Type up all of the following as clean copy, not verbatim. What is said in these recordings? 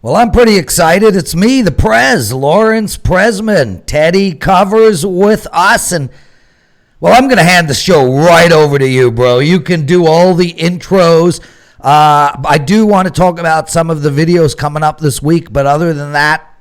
Well, I'm pretty excited. It's me, the Prez, Lawrence Presman. Teddy covers with us, and well, I'm going to hand the show right over to you, bro. You can do all the intros. I do want to talk about some of the videos coming up this week, but other than that.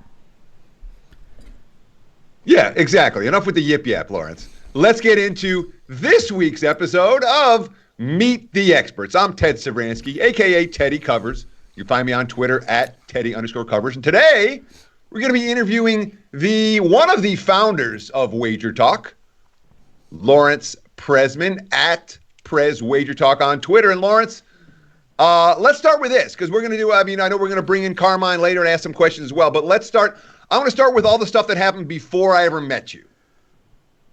Yeah, exactly. Enough with the yip yap, Lawrence. Let's get into this week's episode of Meet the Experts. I'm Ted Savransky, a.k.a. Teddy Covers. You can find me on Twitter at Teddy_Covers. And today, we're going to be interviewing one of the founders of WagerTalk, Lawrence Presman, at Prez WagerTalk on Twitter. And Lawrence, let's start with this, because we're going to do, I know we're going to bring in Carmine later and ask some questions as well, but let's start. I want to start with all the stuff that happened before I ever met you.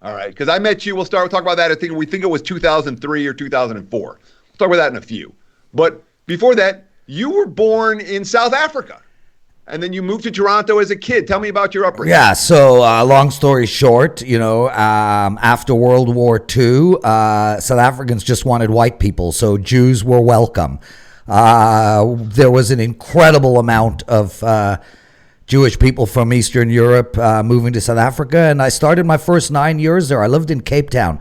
All right, because I met you, we'll talk about that. We think it was 2003 or 2004. We'll talk about that in a few. But before that, you were born in South Africa, and then you moved to Toronto as a kid. Tell me about your upbringing. Yeah, so long story short, after World War II, South Africans just wanted white people, so Jews were welcome. There was an incredible amount of Jewish people from Eastern Europe moving to South Africa, and I started my first 9 years there. I lived in Cape Town.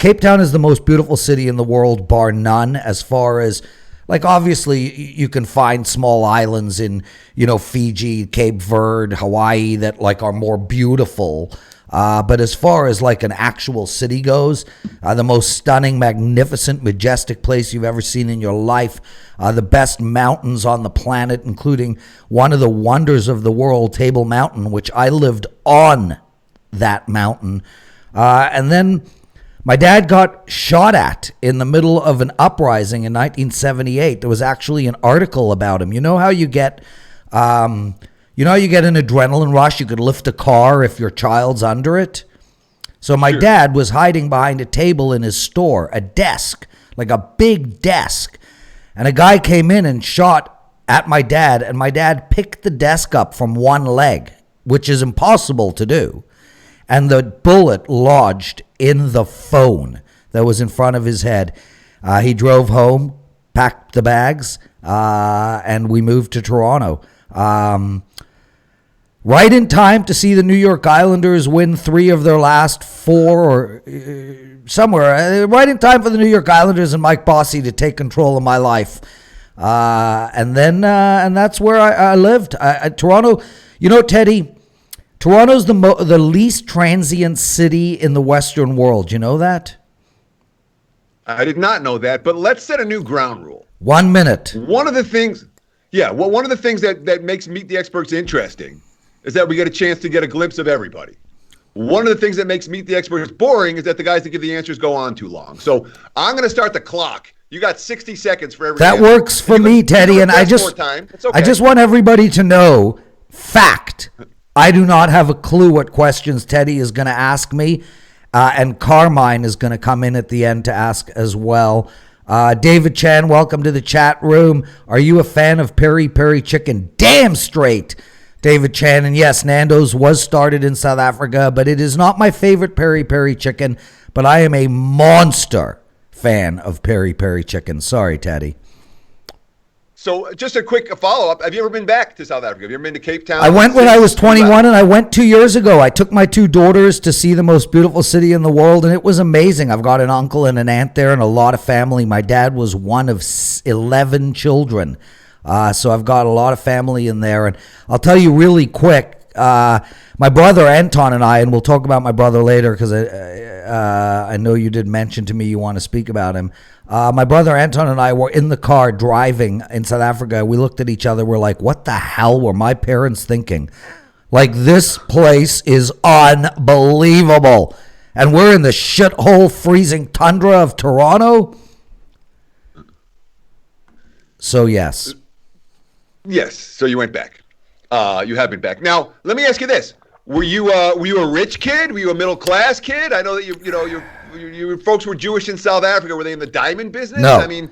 Cape Town is the most beautiful city in the world, bar none, as far as, like, obviously you can find small islands in, Fiji, Cape Verde, Hawaii that, like, are more beautiful. But as far as, like, an actual city goes, the most stunning, magnificent, majestic place you've ever seen in your life, the best mountains on the planet, including one of the wonders of the world, Table Mountain, which I lived on that mountain. And then my dad got shot at in the middle of an uprising in 1978. There was actually an article about him. You know how you get an adrenaline rush? You could lift a car if your child's under it. So my dad was hiding behind a table in his store, a desk, like a big desk. And a guy came in and shot at my dad, and my dad picked the desk up from one leg, which is impossible to do. And the bullet lodged in the phone that was in front of his head. He drove home, packed the bags, and we moved to Toronto. Right in time to see the New York Islanders win 3 of their last 4, or somewhere. Right in time for the New York Islanders and Mike Bossy to take control of my life. And that's where I lived. Toronto, Teddy, Toronto's the least transient city in the Western world. You know that? I did not know that, but let's set a new ground rule. 1 minute. One of the things that makes Meet the Experts interesting is that we get a chance to get a glimpse of everybody. One of the things that makes Meet the Experts boring is that the guys that give the answers go on too long. So I'm going to start the clock. You got 60 seconds for every That answer. works for me, Teddy, and I just want everybody to know, fact, I do not have a clue what questions Teddy is going to ask me, and Carmine is going to come in at the end to ask as well. David Chan, welcome to the chat room. Are you a fan of Peri Peri chicken? Damn straight, David Chan. And yes, Nando's was started in South Africa, but it is not my favorite Peri Peri chicken, but I am a monster fan of Peri Peri chicken. Sorry, Teddy. So just a quick follow-up. Have you ever been back to South Africa? Have you ever been to Cape Town? I went when I was 21, and I went 2 years ago. I took my 2 daughters to see the most beautiful city in the world, and it was amazing. I've got an uncle and an aunt there and a lot of family. My dad was one of 11 children, so I've got a lot of family in there. And I'll tell you really quick, my brother Anton and I, and we'll talk about my brother later because I know you did mention to me you want to speak about him. My brother Anton and I were in the car driving in South Africa. We looked at each other. We're like, what the hell were my parents thinking? Like, this place is unbelievable. And we're in the shithole freezing tundra of Toronto. So, yes. Yes. So you went back. You have been back. Now, let me ask you this. Were you a rich kid? Were you a middle class kid? I know that you folks were Jewish in South Africa. Were they in the diamond business? No. I mean,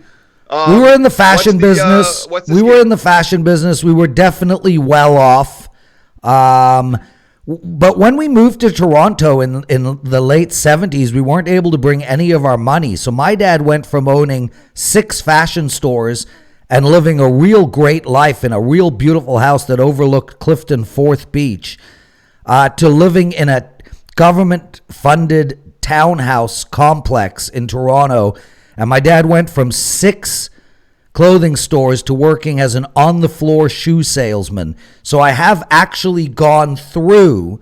we were in the fashion business. We were in the fashion business. We were definitely well off. But when we moved to Toronto in the late 70s, we weren't able to bring any of our money. So my dad went from owning 6 fashion stores and living a real great life in a real beautiful house that overlooked Clifton Fourth Beach, to living in a government-funded townhouse complex in Toronto. And my dad went from 6 clothing stores to working as an on-the-floor shoe salesman. So I have actually gone through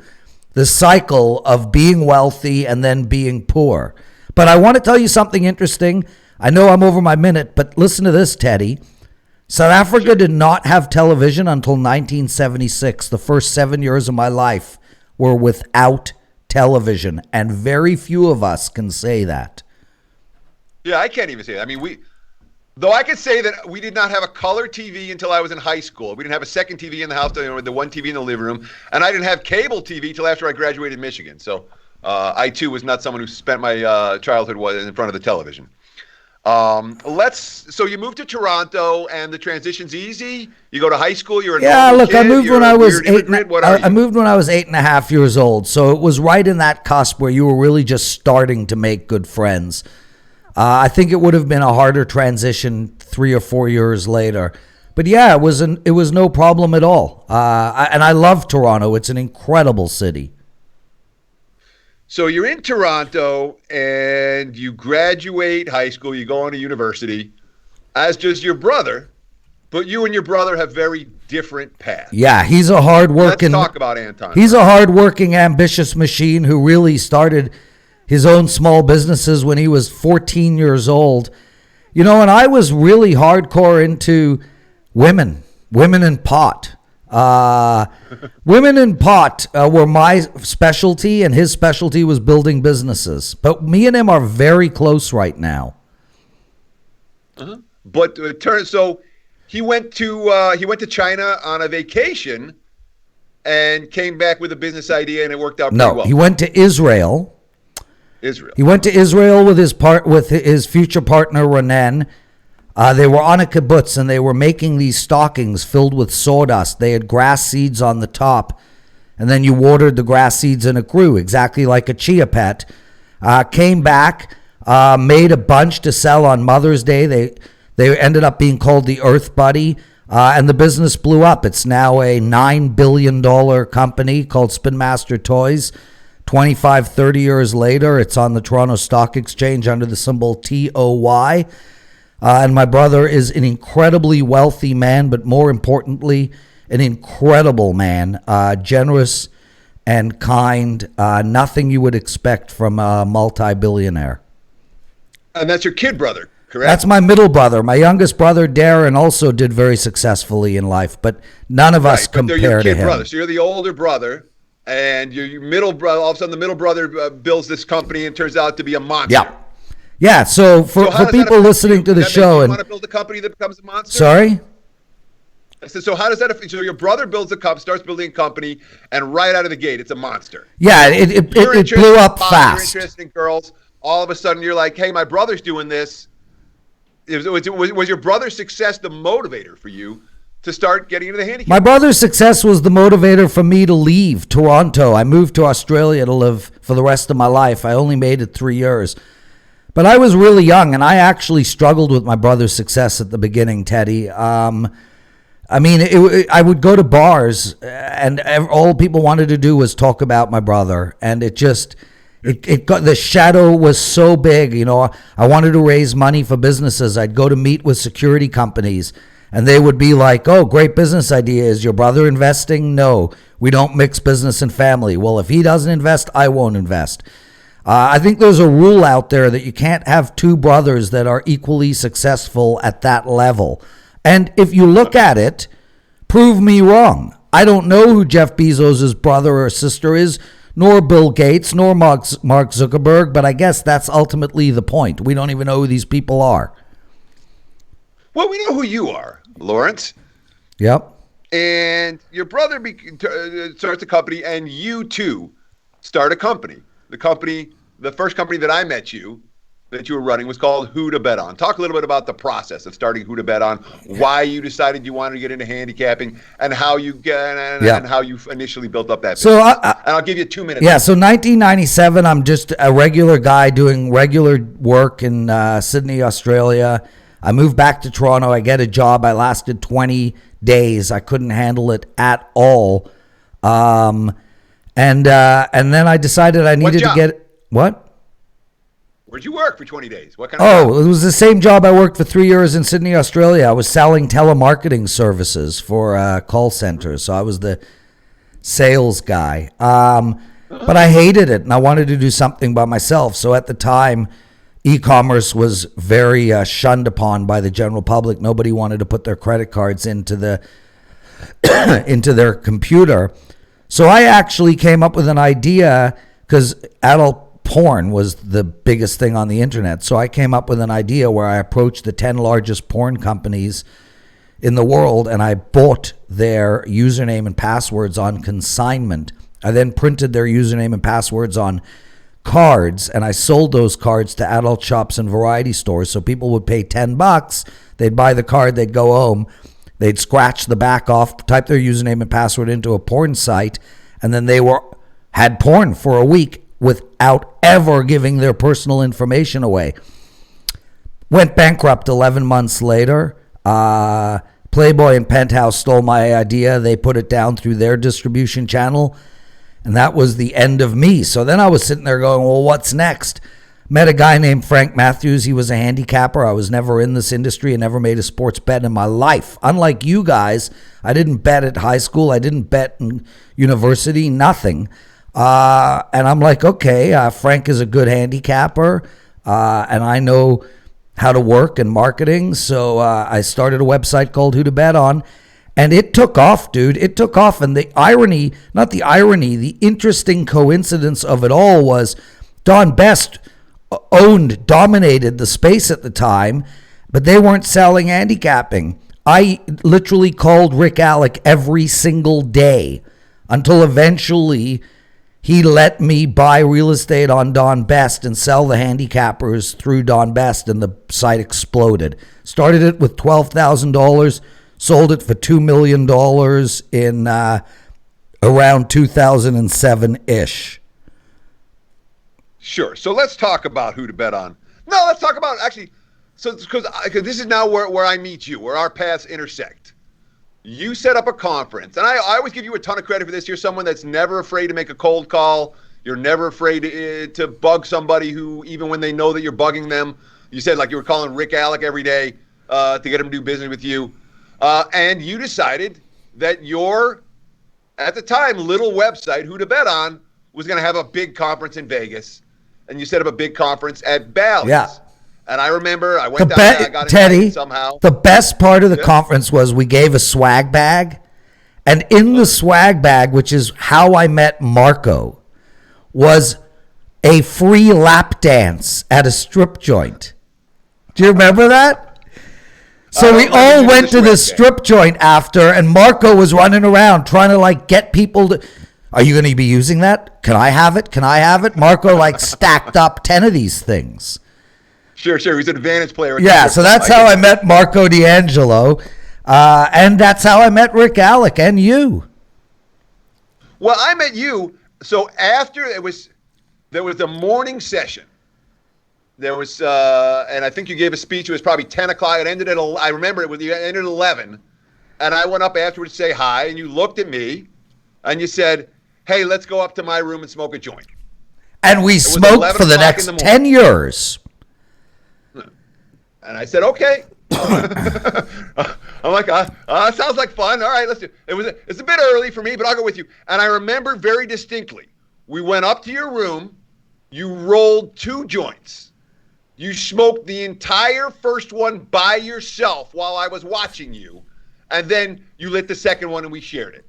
the cycle of being wealthy and then being poor. But I want to tell you something interesting. I know I'm over my minute, but listen to this, Teddy. South Africa did not have television until 1976. The first 7 years of my life were without television, and very few of us can say that. Yeah, I can't even say that. I mean, though I could say that we did not have a color TV until I was in high school. We didn't have a second TV in the house, the one TV in the living room, and I didn't have cable TV till after I graduated Michigan. So I too was not someone who spent my childhood in front of the television. So you moved to Toronto, and the transition's easy. You go to high school. You're a normal kid, I moved when I was I moved when I was 8.5 years old. So it was right in that cusp where you were really just starting to make good friends. I think it would have been a harder transition 3 or 4 years later. But yeah, it was no problem at all. And I love Toronto. It's an incredible city. So you're in Toronto and you graduate high school, you go on to university, as does your brother, but you and your brother have very different paths. Yeah, he's a hard-working... Let's talk about Anton. He's a hard-working, ambitious machine who really started his own small businesses when he was 14 years old. You know, and I was really hardcore into women in pot. Women in pot were my specialty, and his specialty was building businesses. But me and him are very close right now. Uh-huh. But so he went to China on a vacation and came back with a business idea, and it worked out pretty well. No, he went to Israel. He went to Israel with his future partner Renan. They were on a kibbutz, and they were making these stockings filled with sawdust. They had grass seeds on the top, and then you watered the grass seeds and it grew, exactly like a chia pet. Came back, made a bunch to sell on Mother's Day. They ended up being called the Earth Buddy, and the business blew up. It's now a $9 billion company called Spin Master Toys. 25, 30 years later, it's on the Toronto Stock Exchange under the symbol TOY. And my brother is an incredibly wealthy man, but more importantly, an incredible man, generous and kind, nothing you would expect from a multi-billionaire. And that's your kid brother, correct? That's my middle brother. My youngest brother, Darren, also did very successfully in life, but none of us compare to him. Brother. So you're the older brother, and your middle brother, all of a sudden the middle brother builds this company and turns out to be a monster. Yeah. Yeah, so for people listening to the show, and want to build a company that becomes a monster. Sorry. I said, so how does that affect? So your brother builds starts building a company, and right out of the gate, it's a monster. Yeah, it blew up fast. You're interested in girls. All of a sudden, you're like, hey, my brother's doing this. Was your brother's success the motivator for you to start getting into the handicap? My brother's success was the motivator for me to leave Toronto. I moved to Australia to live for the rest of my life. I only made it 3 years. But I was really young, and I actually struggled with my brother's success at the beginning, Teddy. I mean, I would go to bars, and all people wanted to do was talk about my brother, and it got, the shadow was so big. You know, I wanted to raise money for businesses. I'd go to meet with security companies, and they would be like, "Oh, great business idea. Is your brother investing?" No, we don't mix business and family. Well, if he doesn't invest, I won't invest. I think there's a rule out there that you can't have two brothers that are equally successful at that level. And if you look at it, prove me wrong. I don't know who Jeff Bezos' brother or sister is, nor Bill Gates, nor Mark Zuckerberg, but I guess that's ultimately the point. We don't even know who these people are. Well, we know who you are, Lawrence. Yep. And your brother starts a company, and you too start a company. The first company that I met you, that you were running, was called Who to Bet On. Talk a little bit about the process of starting Who to Bet On, why you decided you wanted to get into handicapping, and how you and how you initially built up that business. So, and I'll give you 2 minutes. Yeah, so 1997, I'm just a regular guy doing regular work in Sydney, Australia. I moved back to Toronto. I get a job. I lasted 20 days. I couldn't handle it at all. And then I decided I needed to get what? Where'd you work for 20 days? What kind of job? It was the same job I worked for 3 years in Sydney, Australia. I was selling telemarketing services for call centers. So I was the sales guy. But I hated it, and I wanted to do something by myself. So at the time, e-commerce was very shunned upon by the general public. Nobody wanted to put their credit cards into into their computer. So I actually came up with an idea, because adult porn was the biggest thing on the internet. So I came up with an idea where I approached the 10 largest porn companies in the world, and I bought their username and passwords on consignment. I then printed their username and passwords on cards, and I sold those cards to adult shops and variety stores. So people would pay $10, they'd buy the card, they'd go home, they'd scratch the back off, type their username and password into a porn site, and then they had porn for a week without ever giving their personal information away. Went bankrupt 11 months later. Playboy and Penthouse stole my idea. They put it down through their distribution channel, and that was the end of me. So then I was sitting there going, well, what's next? Met a guy named Frank Matthews. He was a handicapper. I was never in this industry and never made a sports bet in my life. Unlike you guys, I didn't bet at high school. I didn't bet in university, nothing. And I'm like, okay, Frank is a good handicapper, and I know how to work in marketing. So I started a website called Who to Bet On, and it took off, dude. It took off. And the interesting coincidence of it all was Don Best dominated the space at the time, but they weren't selling handicapping. I literally called Rick Alec every single day until eventually he let me buy real estate on Don Best and sell the handicappers through Don Best, and the site exploded. Started it with $12,000, sold it for $2 million in around 2007-ish. Sure. So let's talk about Who to Bet On. No, let's talk about actually. So because this is now where I meet you, where our paths intersect. You set up a conference, and I always give you a ton of credit for this. You're someone that's never afraid to make a cold call. You're never afraid to bug somebody who, even when they know that you're bugging them, you said like you were calling Rick Alec every day to get him to do business with you. And you decided that your, at the time, little website, Who to Bet On, was going to have a big conference in Vegas. And you set up a big conference at Bally's. Yeah. And I remember I went down there, I got Teddy, somehow. The best part of the conference was we gave a swag bag. And in the swag bag, which is how I met Marco, was a free lap dance at a strip joint. Do you remember that? So we all went to the strip joint after, and Marco was running around trying to like get people to, are you going to be using that? Can I have it? Can I have it? Marco like stacked up 10 of these things. Sure. He's an advantage player. Yeah, so that's how I met Marco D'Angelo, and that's how I met Rick Alec and you. Well, I met you. So after there was a morning session. There was, and I think you gave a speech. It was probably 10 o'clock. It ended I remember it ended at 11. And I went up afterwards to say hi, and you looked at me, and you said, hey, let's go up to my room and smoke a joint. And we smoked for the next 10 years. And I said, okay. I'm like, sounds like fun. All right, let's do it. It's a bit early for me, but I'll go with you. And I remember very distinctly, we went up to your room. You rolled 2 joints. You smoked the entire first one by yourself while I was watching you. And then you lit the second one and we shared it.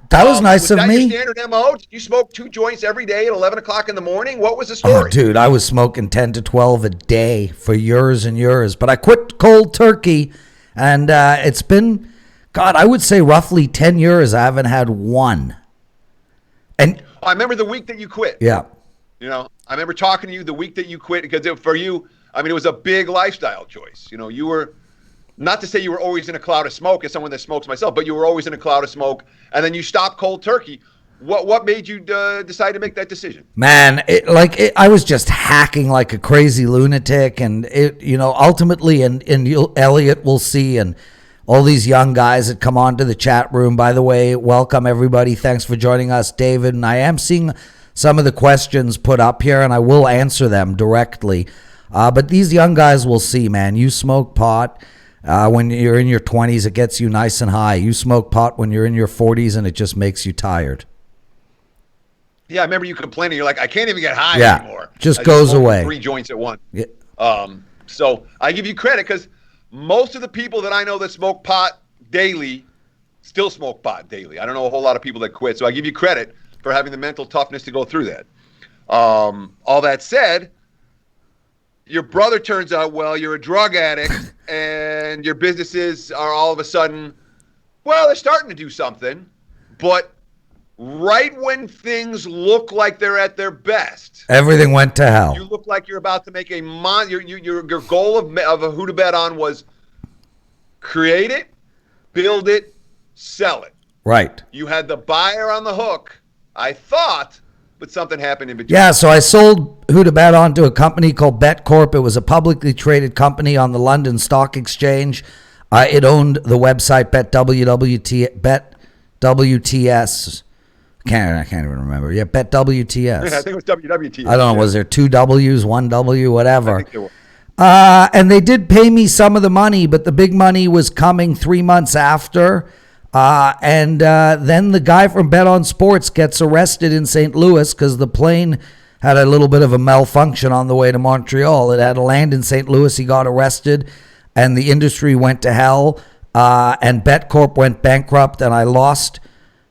That was nice of me. Was that your standard MO? Did you smoke 2 joints every day at 11 o'clock in the morning? What was the story? Oh, dude, I was smoking 10 to 12 a day for years and years. But I quit cold turkey, and it's been, God, I would say roughly 10 years I haven't had one. And I remember the week that you quit. Yeah. You know, I remember talking to you the week that you quit, because for you, I mean, it was a big lifestyle choice. You know, you were, not to say you were always in a cloud of smoke as someone that smokes myself, but you were always in a cloud of smoke. And then you stopped cold turkey. What made you decide to make that decision? Man, I was just hacking like a crazy lunatic, and ultimately, and Elliot will see, and all these young guys that come onto the chat room. By the way, welcome everybody. Thanks for joining us, David. And I am seeing some of the questions put up here, and I will answer them directly. But these young guys will see, man. You smoke pot when you're in your 20s, it gets you nice and high. You smoke pot when you're in your 40s, and it just makes you tired. Yeah, I remember you complaining. You're like, I can't even get high anymore. Just goes away. 3 joints at once. Yeah. So I give you credit because most of the people that I know that smoke pot daily still smoke pot daily. I don't know a whole lot of people that quit. So I give you credit for having the mental toughness to go through that. All that said, your brother turns out, well, you're a drug addict and your businesses are all of a sudden, well, they're starting to do something, but right when things look like they're at their best, everything went to hell. You look like you're about to make a your goal of who to bet on was create it, build it, sell it. Right. You had the buyer on the hook, I thought, but something happened in between. Yeah, so I sold Who to Bet on to a company called BetCorp. It was a publicly traded company on the London Stock Exchange. It owned the website BetWTS. I can't even remember. Yeah, BetWTS. I think it was WWTS. I don't know. Was there 2 W's, 1 W, whatever? I think there were. And they did pay me some of the money, but the big money was coming 3 months after. And then the guy from Bet on Sports gets arrested in St. Louis because the plane had a little bit of a malfunction on the way to Montreal. It had to land in St. Louis. He got arrested, and the industry went to hell. And BetCorp went bankrupt, and I lost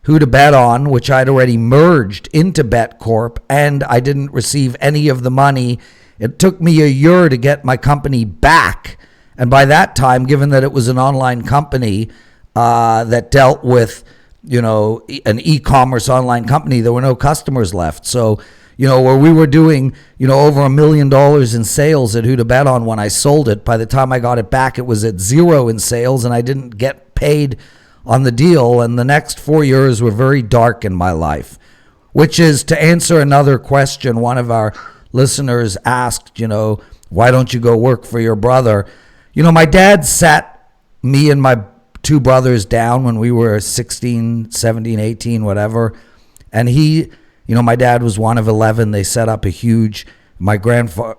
Who to Bet on, which I'd already merged into BetCorp, and I didn't receive any of the money. It took me a year to get my company back. And by that time, given that it was an online company that dealt with, an e-commerce online company, there were no customers left. So, where we were doing, over $1 million in sales at Who to Bet on when I sold it, by the time I got it back, it was at 0 in sales, and I didn't get paid on the deal. And the next 4 years were very dark in my life, which is to answer another question. One of our listeners asked, why don't you go work for your brother? My dad sat me and my 2 brothers down when we were 16, 17, 18, whatever. And my dad was one of 11. They set up a huge, my grandfather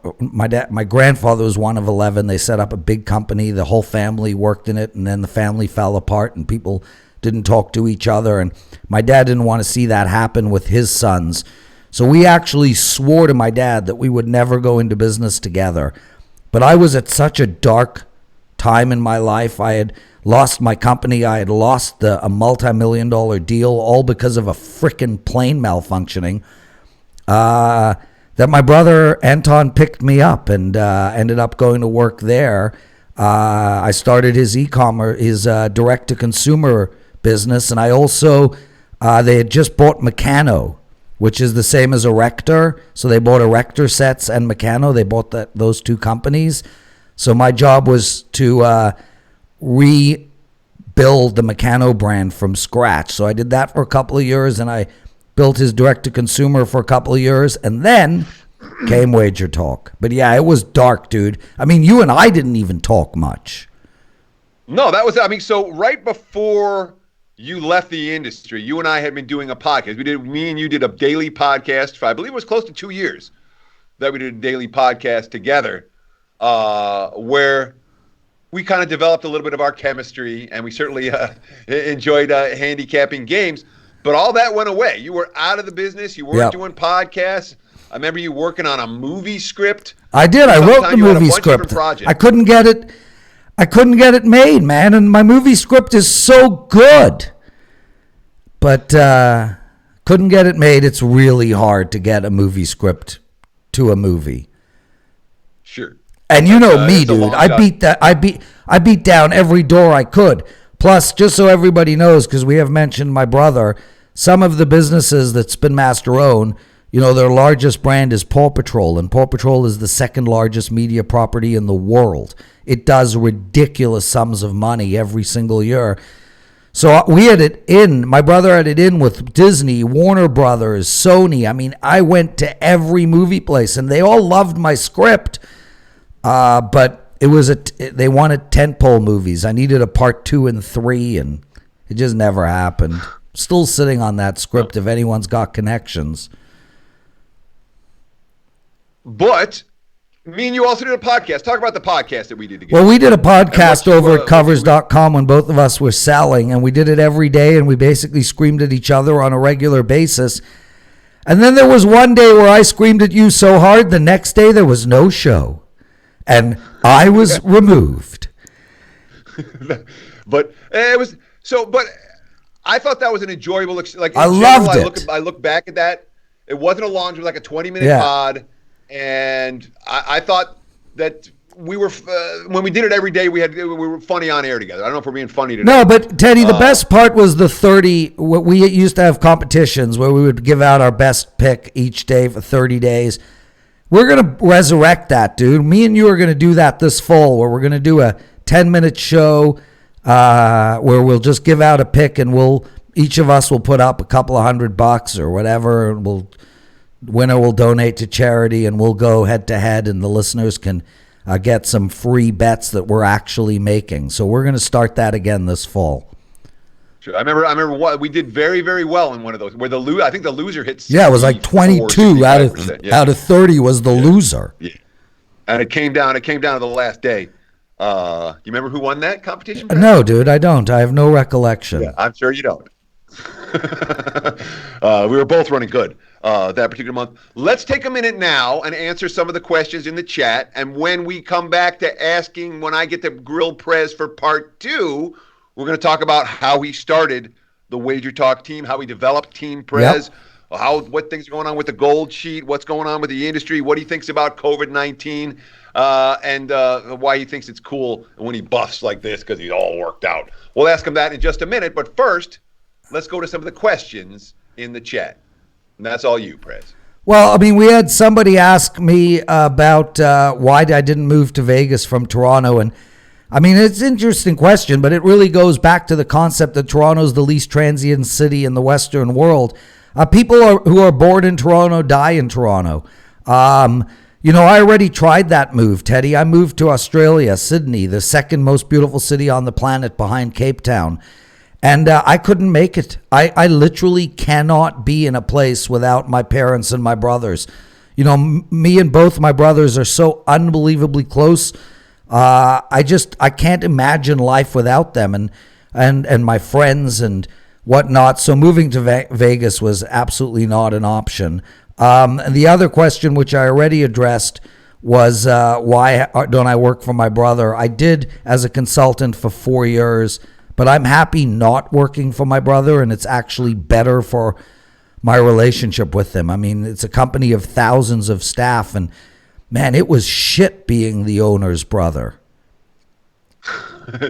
was one of 11. They set up a big company. The whole family worked in it, and then the family fell apart and people didn't talk to each other. And my dad didn't want to see that happen with his sons. So we actually swore to my dad that we would never go into business together. But I was at such a dark time in my life. I had lost my company. I had lost a multi-million-dollar deal, all because of a frickin' plane malfunctioning. That my brother Anton picked me up and ended up going to work there. I started his e-commerce, his direct-to-consumer business, and I also, they had just bought Meccano, which is the same as Erector. So they bought Erector Sets and Meccano. They bought those 2 companies. So my job was to rebuild the Meccano brand from scratch. So I did that for a couple of years, and I built his direct-to-consumer for a couple of years, and then came WagerTalk. But yeah, it was dark, dude. I mean, you and I didn't even talk much. No, so right before you left the industry, you and I had been doing a podcast. Me and you did a daily podcast for, I believe it was close to 2 years that we did a daily podcast together, where we kind of developed a little bit of our chemistry, and we certainly enjoyed handicapping games. But all that went away. You were out of the business. You weren't doing podcasts. I remember you working on a movie script. I did. I wrote the movie script. I couldn't get it made, man. And my movie script is so good, but couldn't get it made. It's really hard to get a movie script to a movie. Sure. And me, dude. I beat down every door I could. Plus, just so everybody knows, because we have mentioned my brother, some of the businesses that Spin Master own, their largest brand is Paw Patrol, and Paw Patrol is the second largest media property in the world. It does ridiculous sums of money every single year. So we had it in, my brother had it in with Disney, Warner Brothers, Sony. I mean, I went to every movie place and they all loved my script. But it was they wanted tentpole movies. I needed a part 2 and 3 and it just never happened. Still sitting on that script if anyone's got connections. But me and you also did a podcast. Talk about the podcast that we did together. Well, we did a podcast over at covers.com when both of us were selling, and we did it every day, and we basically screamed at each other on a regular basis. And then there was one day where I screamed at you so hard, the next day there was no show, and I was removed. But it was so. But I thought that was an enjoyable. Like I loved it. I look back at that. It wasn't a long. It was like a 20-minute pod. And I thought that we were when we did it every day. We were funny on air together. I don't know if we're being funny today. No, but Teddy, the best part was the 30. We used to have competitions where we would give out our best pick each day for 30 days. We're gonna resurrect that, dude. Me and you are gonna do that this fall, where we're gonna do a 10-minute show where we'll just give out a pick, and each of us will put up a couple of $100 or whatever, and winner will donate to charity, and we'll go head to head, and the listeners can get some free bets that we're actually making. So we're going to start that again this fall. Sure. I remember what we did very, very well in one of those where I think the loser hit. Yeah, it was like 22 out of 30 was the loser. Yeah. And it came down to the last day. You remember who won that competition? No, dude, I don't. I have no recollection. Yeah, I'm sure you don't. We were both running good that particular month. Let's take a minute now and answer some of the questions in the chat. And when we come back to asking, when I get to grill Prez for part 2, we're going to talk about how he started the WagerTalk team, how he developed Team Prez, what things are going on with the gold sheet, what's going on with the industry, what he thinks about COVID-19, and why he thinks it's cool when he buffs like this because he's all worked out. We'll ask him that in just a minute. But first, let's go to some of the questions in the chat. And that's all you, Prez. Well, I mean, we had somebody ask me about why I didn't move to Vegas from Toronto. And I mean, it's an interesting question, but it really goes back to the concept that Toronto's the least transient city in the Western world. People who are born in Toronto die in Toronto. You know, I already tried that move, Teddy. I moved to Australia, Sydney, the second most beautiful city on the planet behind Cape Town. And I couldn't make it. I literally cannot be in a place without my parents and my brothers. You know, me and both my brothers are so unbelievably close. I can't imagine life without them and my friends and whatnot. So moving to Vegas was absolutely not an option. And the other question, which I already addressed, was why don't I work for my brother? I did as a consultant for 4 years. But I'm happy not working for my brother, and it's actually better for my relationship with him. I mean, it's a company of thousands of staff, and man, it was shit being the owner's brother.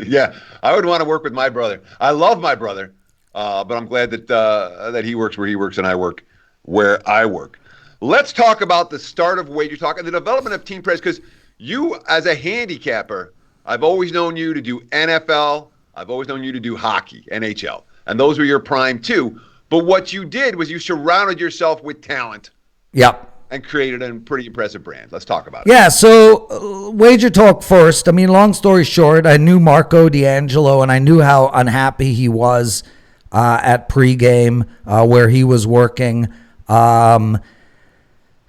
Yeah, I would want to work with my brother. I love my brother, but I'm glad that he works where he works and I work where I work. Let's talk about the start of WagerTalk and the development of Team Prez, because you, as a handicapper, I've always known you to do NFL. I've always known you to do hockey, NHL, and those were your prime too. But what you did was you surrounded yourself with talent. Yep. And created a pretty impressive brand. Let's talk about it. Yeah, so WagerTalk first. I mean, long story short, I knew Marco D'Angelo, and I knew how unhappy he was at pregame where he was working.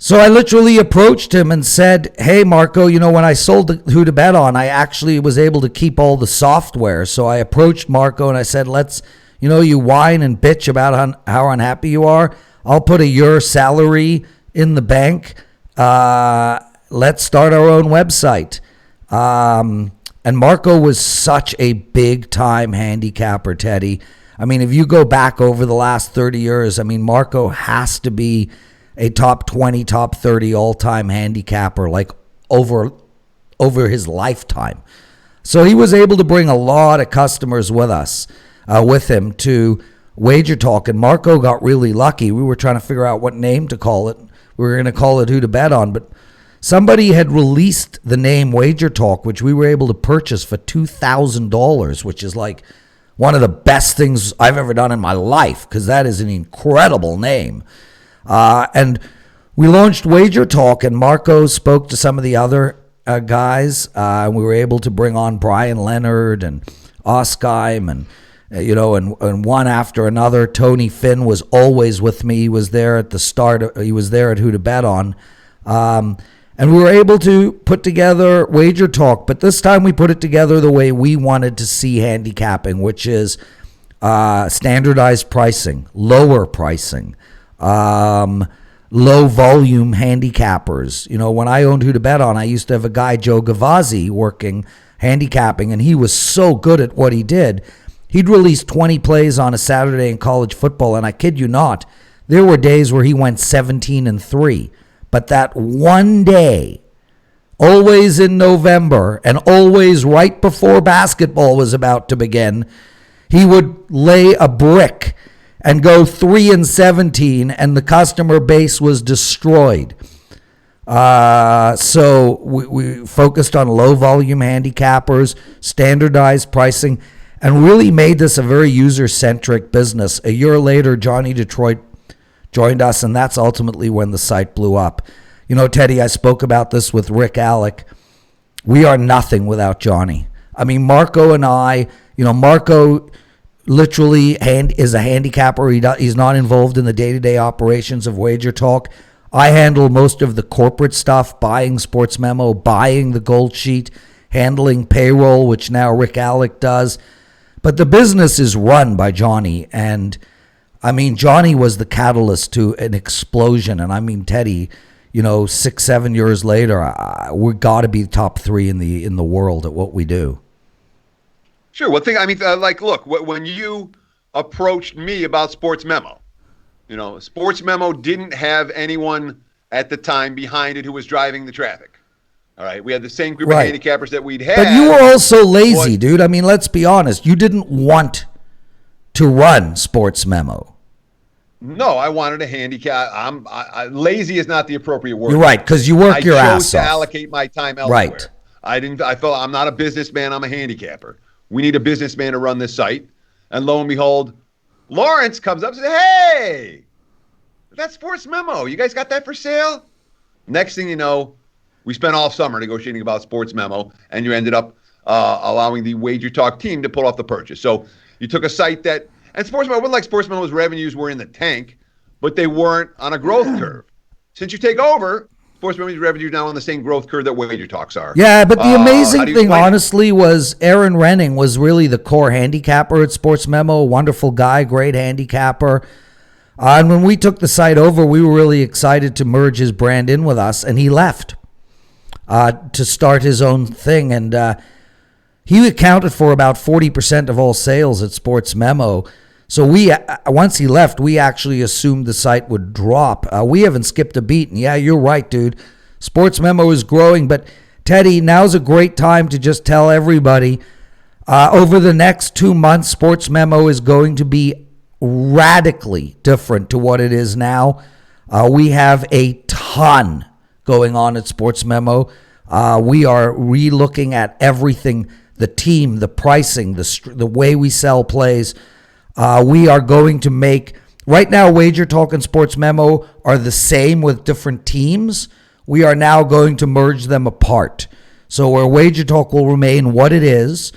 So I literally approached him and said, hey, Marco, you know, when I sold Who to Bet On, I actually was able to keep all the software. So I approached Marco and I said, you whine and bitch about how unhappy you are. I'll put your salary in the bank. Let's start our own website. And Marco was such a big time handicapper, Teddy. I mean, if you go back over the last 30 years, I mean, Marco has to be a top 20, top 30 all-time handicapper, like over his lifetime. So he was able to bring a lot of customers with him to WagerTalk, and Marco got really lucky. We were trying to figure out what name to call it. We were going to call it Who to Bet On, but somebody had released the name WagerTalk, which we were able to purchase for $2,000, which is like one of the best things I've ever done in my life, because that is an incredible name. And we launched WagerTalk, and Marco spoke to some of the other guys. And we were able to bring on Brian Leonard and Oskeim and and one after another. Tony Finn was always with me. He was there at the start. He was there at Who to Bet On. And we were able to put together WagerTalk, but this time we put it together the way we wanted to see handicapping, which is standardized pricing, lower pricing, low volume handicappers. When I owned Who to Bet On, I used to have a guy, Joe Gavazzi, working handicapping, and he was so good at what he did. He'd release 20 plays on a Saturday in college football, and I kid you not, there were days where he went 17-3. But that one day, always in November and always right before basketball was about to begin, he would lay a brick and go 3-17, and the customer base was destroyed. So we focused on low volume handicappers, standardized pricing, and really made this a very user-centric business. A year later, Johnny Detroit joined us, and that's ultimately when the site blew up. Teddy, I spoke about this with Rick Alec. We are nothing without Johnny. I mean, Marco and I, Marco literally is a handicapper. He's not involved in the day-to-day operations of WagerTalk. I handle most of the corporate stuff, buying Sports Memo, buying the Gold Sheet, handling payroll, which now Rick Alec does. But the business is run by Johnny, and I mean, Johnny was the catalyst to an explosion. And I mean, Teddy, 6-7 years later, we got to be top 3 in the world at what we do. Sure. One thing, look, when you approached me about Sports Memo, Sports Memo didn't have anyone at the time behind it who was driving the traffic. All right. We had the same group of handicappers that we'd had. But you were also lazy, dude. I mean, let's be honest. You didn't want to run Sports Memo. No, I wanted a handicap. Lazy is not the appropriate word. You're right, because you work your ass off. I chose to allocate my time elsewhere. Right. I felt I'm not a businessman. I'm a handicapper. We need a businessman to run this site. And lo and behold, Lawrence comes up and says, "Hey, that's Sports Memo. You guys got that for sale?" Next thing you know, we spent all summer negotiating about Sports Memo, and you ended up allowing the WagerTalk team to pull off the purchase. So you took a site that, and Sports Memo, it wasn't like Sports Memo's revenues were in the tank, but they weren't on a growth curve. Since you take over, Sports Memo's revenues are now on the same growth curve that WagerTalk's are. Yeah, but the amazing thing, honestly, was Aaron Renning was really the core handicapper at Sports Memo. Wonderful guy, great handicapper. And when we took the site over, we were really excited to merge his brand in with us, and he left to start his own thing. And he accounted for about 40% of all sales at Sports Memo. So once he left, we actually assumed the site would drop. We haven't skipped a beat. And yeah, you're right, dude. Sports Memo is growing. But Teddy, now's a great time to just tell everybody, over the next 2 months, Sports Memo is going to be radically different to what it is now. We have a ton going on at Sports Memo. We are re-looking at everything, the team, the pricing, the way we sell plays. We are going to make, right now, WagerTalk and Sports Memo are the same with different teams. We are now going to merge them apart. So where WagerTalk will remain what it is,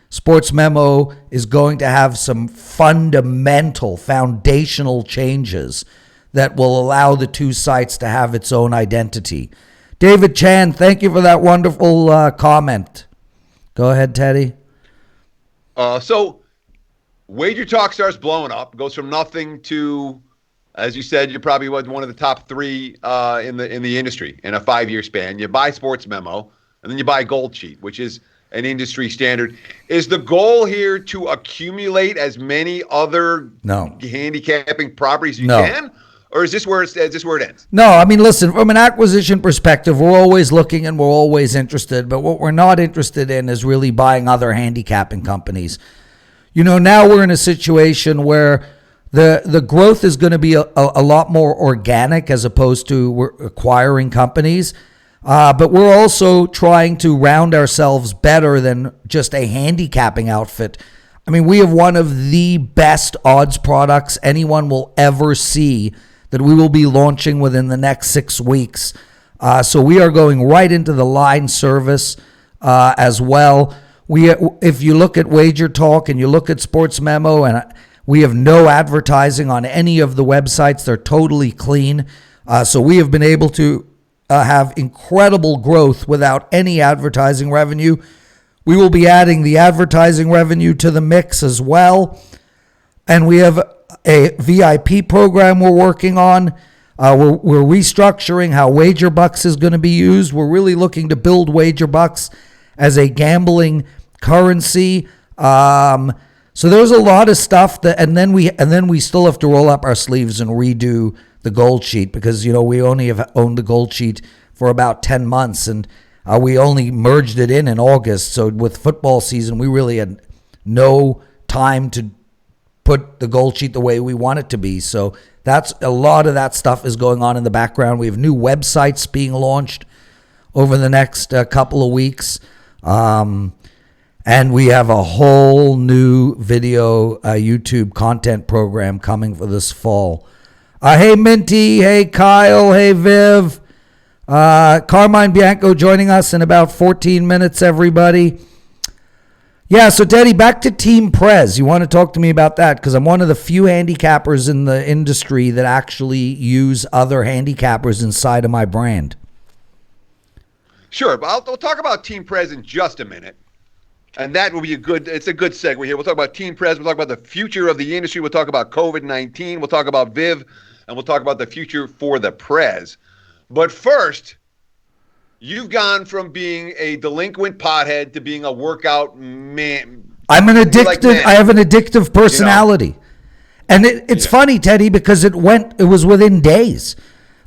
Sports Memo is going to have some fundamental, foundational changes that will allow the two sites to have its own identity. David Chan, thank you for that wonderful comment. Go ahead, Teddy. So WagerTalk starts blowing up, goes from nothing to, as you said, you're probably one of the top 3 in the industry in a 5-year span. You buy Sports Memo, and then you buy Gold Sheet, which is an industry standard. Is the goal here to accumulate as many other handicapping properties you can? Or is this where it ends? No, I mean, listen, from an acquisition perspective, we're always looking and we're always interested. But what we're not interested in is really buying other handicapping companies. Now we're in a situation where the growth is going to be a lot more organic as opposed to acquiring companies. But we're also trying to round ourselves better than just a handicapping outfit. I mean, we have one of the best odds products anyone will ever see that we will be launching within the next 6 weeks. So we are going right into the line service as well. If you look at WagerTalk and you look at Sports Memo, and we have no advertising on any of the websites. They're totally clean. So we have been able to have incredible growth without any advertising revenue. We will be adding the advertising revenue to the mix as well. And we have a VIP program we're working on. We're restructuring how WagerBucks is going to be used. We're really looking to build WagerBucks as a gambling currency. So there's a lot of stuff and then we still have to roll up our sleeves and redo the gold sheet because, we only have owned the gold sheet for about 10 months and we only merged it in August. So with football season, we really had no time to put the gold sheet the way we want it to be. So that's a lot of that stuff is going on in the background. We have new websites being launched over the next couple of weeks. And we have a whole new video YouTube content program coming for this fall. Hey, Minty. Hey, Kyle. Hey, Viv. Carmine Bianco joining us in about 14 minutes, everybody. Yeah, so Teddy, back to Team Prez. You want to talk to me about that? Because I'm one of the few handicappers in the industry that actually use other handicappers inside of my brand. Sure, but we'll talk about Team Prez in just a minute. And that will be it's a good segue here. We'll talk about Team Prez. We'll talk about the future of the industry. We'll talk about COVID-19. We'll talk about Viv. And we'll talk about the future for the Prez. But first, you've gone from being a delinquent pothead to being a workout man. I'm an addictive. I have an addictive personality. And it's funny, Teddy, because it was within days.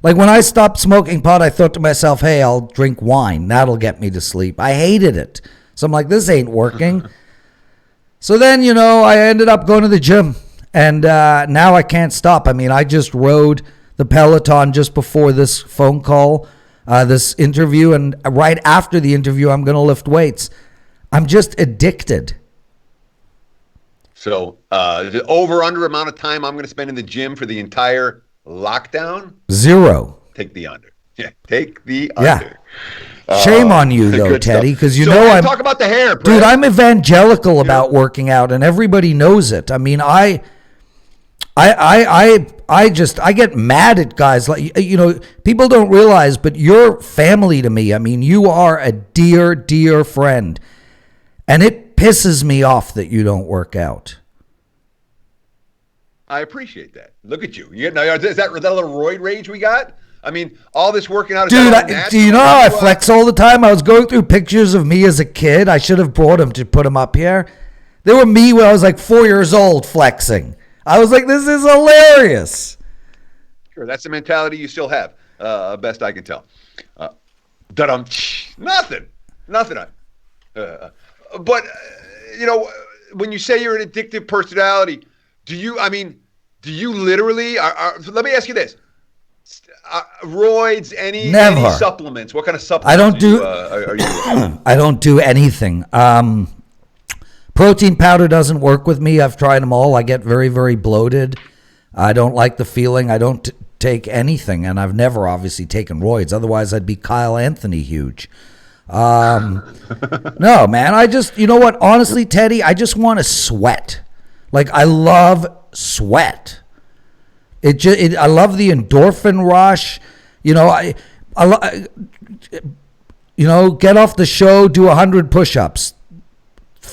Like when I stopped smoking pot, I thought to myself, hey, I'll drink wine. That'll get me to sleep. I hated it. So I'm like, this ain't working. So then, I ended up going to the gym. And now I can't stop. I mean, I just rode the Peloton just before this phone call, this interview. And right after the interview, I'm going to lift weights. I'm just addicted. So the over-under amount of time I'm going to spend in the gym for the entire lockdown? 0. Take the under. Yeah, take the under. Shame on you, though, Teddy, because I'm talk about the hair, Prez. Dude, I'm evangelical about working out, and everybody knows it. I mean, I get mad at guys like people don't realize, but you're family to me. I mean, you are a dear, dear friend, and it pisses me off that you don't work out. I appreciate that. Look at you. Is that little roid rage we got? I mean, all this working out. Dude, do you know how I flex all the time? I was going through pictures of me as a kid. I should have brought them to put them up here. They were me when I was like 4 years old flexing. I was like, this is hilarious. Sure, that's the mentality you still have, best I can tell. Nothing. But, when you say you're an addictive personality, do you literally, let me ask you this. Roids, any supplements? What kind of supplements are you I don't do anything. Protein powder doesn't work with me. I've tried them all. I get very, very bloated. I don't like the feeling. I don't take anything, and I've never obviously taken roids. Otherwise, I'd be Kyle Anthony huge. No, man. I just, what? Honestly, Teddy, I just want to sweat. Like, I love sweat. I love the endorphin rush. Get off the show, do 100 push-ups.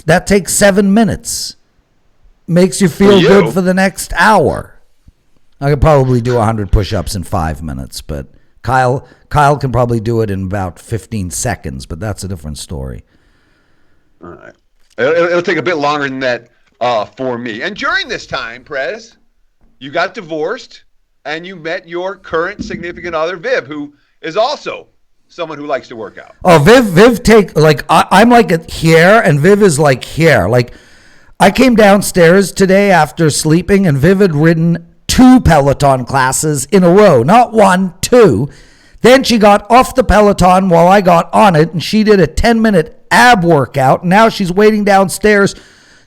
That takes 7 minutes. Makes you feel good for the next hour. I could probably do 100 push-ups in 5 minutes, but Kyle can probably do it in about 15 seconds, but that's a different story. All right. It'll take a bit longer than that for me. And during this time, Prez, you got divorced, and you met your current significant other, Viv, who is also someone who likes to work out. Oh, Viv I'm like here, and Viv is like here. Like, I came downstairs today after sleeping, and Viv had ridden 2 Peloton classes in a row. Not 1, 2. Then she got off the Peloton while I got on it, and she did a 10-minute ab workout. Now she's waiting downstairs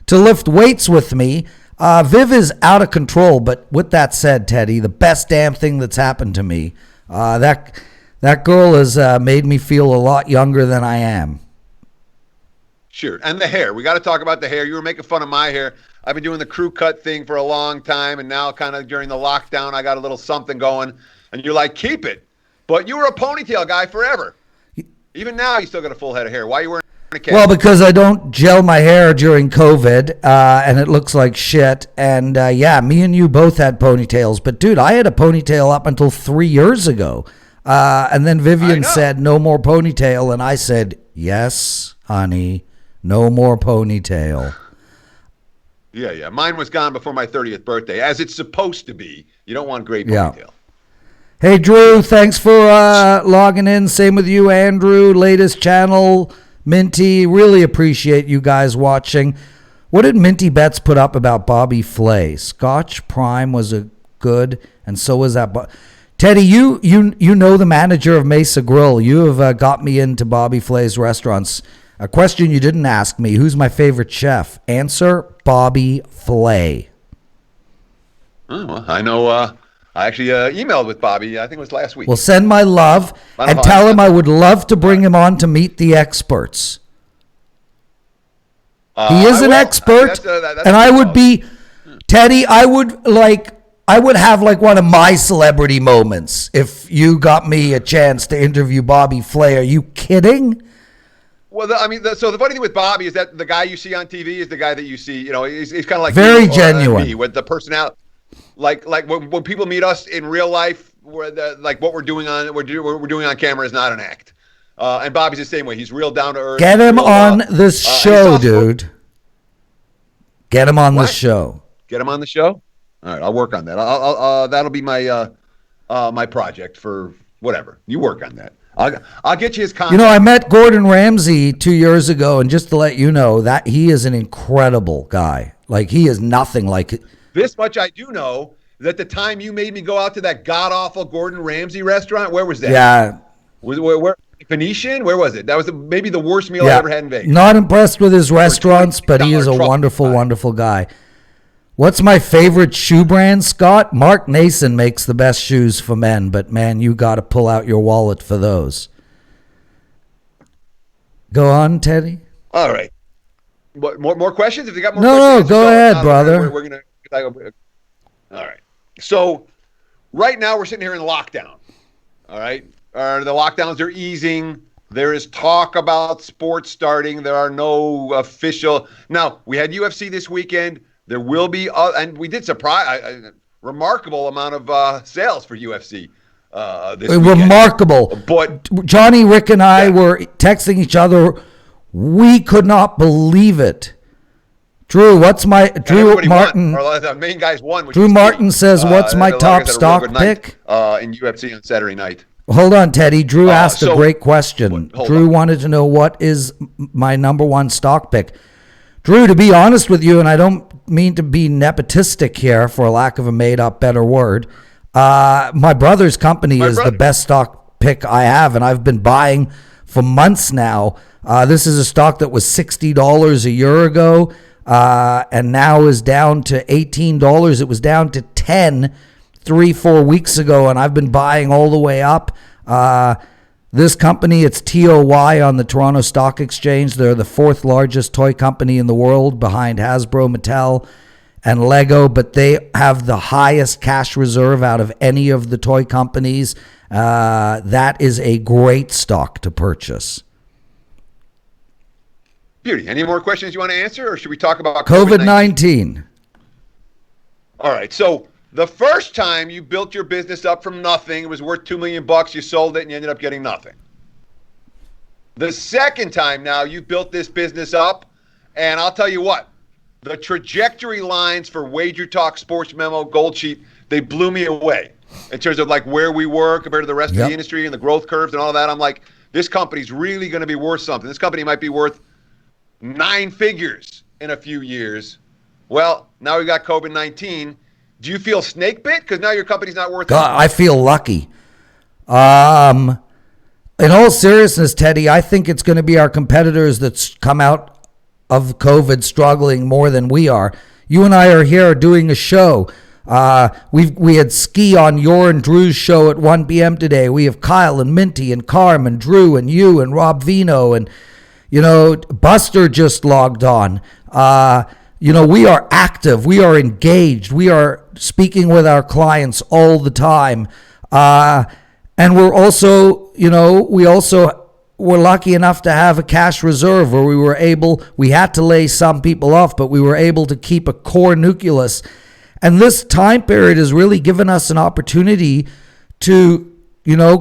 to lift weights with me. Viv is out of control, but with that said, Teddy, the best damn thing that's happened to me, that girl has made me feel a lot younger than I am. Sure. And the hair. We got to talk about the hair. You were making fun of my hair. I've been doing the crew cut thing for a long time, and now kind of during the lockdown, I got a little something going, and you're like, keep it. But you were a ponytail guy forever. Even now, you still got a full head of hair. Why are you wearing a cap? Well, because I don't gel my hair during COVID, and it looks like shit. And yeah, me and you both had ponytails. But dude, I had a ponytail up until 3 years ago. And then Vivian said, no more ponytail. And I said, yes, honey, no more ponytail. Yeah. Mine was gone before my 30th birthday, as it's supposed to be. You don't want gray ponytail. Yeah. Hey, Drew, thanks for logging in. Same with you, Andrew. Latest channel, Minty. Really appreciate you guys watching. What did Minty Betts put up about Bobby Flay? Scotch Prime was a good, and so was that. Teddy, you know the manager of Mesa Grill. You have got me into Bobby Flay's restaurants. A question you didn't ask me: who's my favorite chef? Answer: Bobby Flay. Oh, well, I know. I actually emailed with Bobby. I think it was last week. Well, send my love and tell him I would love to bring him on to meet the experts. He is an expert, and I would be, Teddy. I would have like one of my celebrity moments if you got me a chance to interview Bobby Flay. Are you kidding? Well, so the funny thing with Bobby is that the guy you see on TV is the guy that you see. You know, he's kind of like very genuine. Me, with the personality, like when people meet us in real life, where like what we're doing on camera is not an act. And Bobby's the same way. He's real down to earth. Get him on this show, dude. Get him on the show. Get him on the show. All right, I'll work on that. I'll that'll be my my project for whatever. You work on that. I'll get you his contact. You know, I met Gordon Ramsay 2 years ago, and just to let you know that he is an incredible guy. Like, he is nothing like it. This much I do know, that the time you made me go out to that god-awful Gordon Ramsay restaurant, where was that? Yeah. Where Phoenician? Where was it? That was maybe the worst meal I ever had in Vegas. Not impressed with his restaurants, but he is a wonderful, wonderful guy. What's my favorite shoe brand, Scott? Mark Nason makes the best shoes for men, but man, you got to pull out your wallet for those. Go on, Teddy. All right. What, more questions? If you got more questions. No, go ahead, brother. We're gonna. All right. So right now we're sitting here in lockdown. All right. The lockdowns are easing. There is talk about sports starting. There are no official. Now, we had UFC this weekend. There will be, and we did surprise a remarkable amount of sales for UFC this weekend. Remarkable. But Johnny, Rick, and I were texting each other. We could not believe it. Drew, what's my Drew Martin? The main guys won. Drew Martin says, "What's my top stock pick?" In UFC on Saturday night. Hold on, Teddy. Drew asked a great question. Drew wanted to know what is my number one stock pick. Drew, to be honest with you, and I don't mean to be nepotistic here, for lack of a made-up better word, my brother's company is the best stock pick I have, and I've been buying for months now. This is a stock that was $60 a year ago, and now is down to $18. It was down to $10 3-4 weeks ago, and I've been buying all the way up. This company, it's TOY on the Toronto Stock Exchange. They're the fourth largest toy company in the world behind Hasbro, Mattel, and Lego, but they have the highest cash reserve out of any of the toy companies. That is a great stock to purchase. Beauty. Any more questions you want to answer, or should we talk about COVID-19? All right, so the first time you built your business up from nothing, it was worth $2 million. You sold it and you ended up getting nothing. The second time now you built this business up, and I'll tell you what, the trajectory lines for WagerTalk Sports Memo Gold Sheet, they blew me away in terms of like where we were compared to the rest of the industry and the growth curves and all that. I'm like, this company's really going to be worth something. This company might be worth 9 figures in a few years. Well, now we got COVID-19. Do you feel snake bit? Because now your company's not worth it. I feel lucky. In all seriousness, Teddy, I think it's going to be our competitors that's come out of COVID struggling more than we are. You and I are here doing a show. We had Ski on your and Drew's show at 1 p.m. today. We have Kyle and Minty and Carm and Drew and you and Rob Vino and, Buster just logged on. We are active. We are engaged. We are speaking with our clients all the time. And we're also, we're lucky enough to have a cash reserve where we had to lay some people off, but we were able to keep a core nucleus. And this time period has really given us an opportunity to,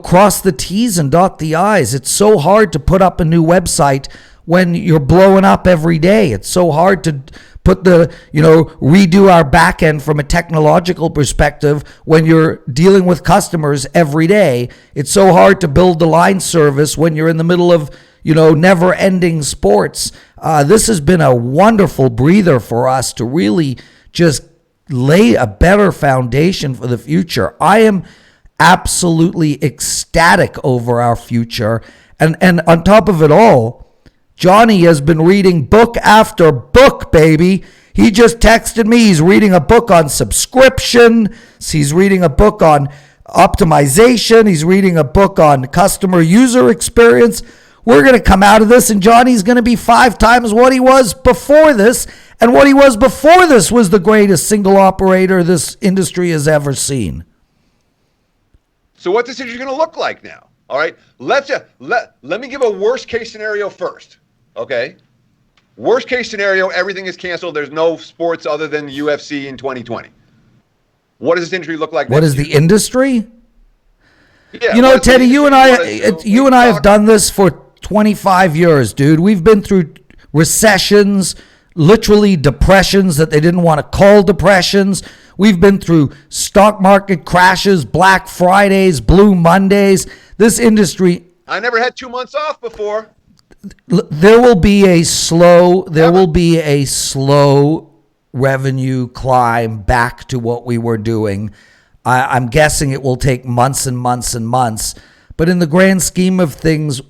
cross the T's and dot the I's. It's so hard to put up a new website when you're blowing up every day. It's so hard to redo our back end from a technological perspective when you're dealing with customers every day. It's so hard to build the line service when you're in the middle of, never ending sports. This has been a wonderful breather for us to really just lay a better foundation for the future. I am absolutely ecstatic over our future. And on top of it all, Johnny has been reading book after book, baby. He just texted me. He's reading a book on subscription. He's reading a book on optimization. He's reading a book on customer user experience. We're going to come out of this, and Johnny's going to be 5 times what he was before this. And what he was before this was the greatest single operator this industry has ever seen. So what's this industry going to look like now? All right, let me give a worst case scenario first. Okay, worst case scenario, everything is canceled. There's no sports other than the UFC in 2020. What does this industry look like? What is the industry? Yeah, Teddy, you and I have done this for 25 years, dude. We've been through recessions, literally depressions that they didn't want to call depressions. We've been through stock market crashes, Black Fridays, Blue Mondays. This industry, I never had 2 months off before. There will be a slow revenue climb back to what we were doing. I'm guessing it will take months and months and months. But in the grand scheme of things,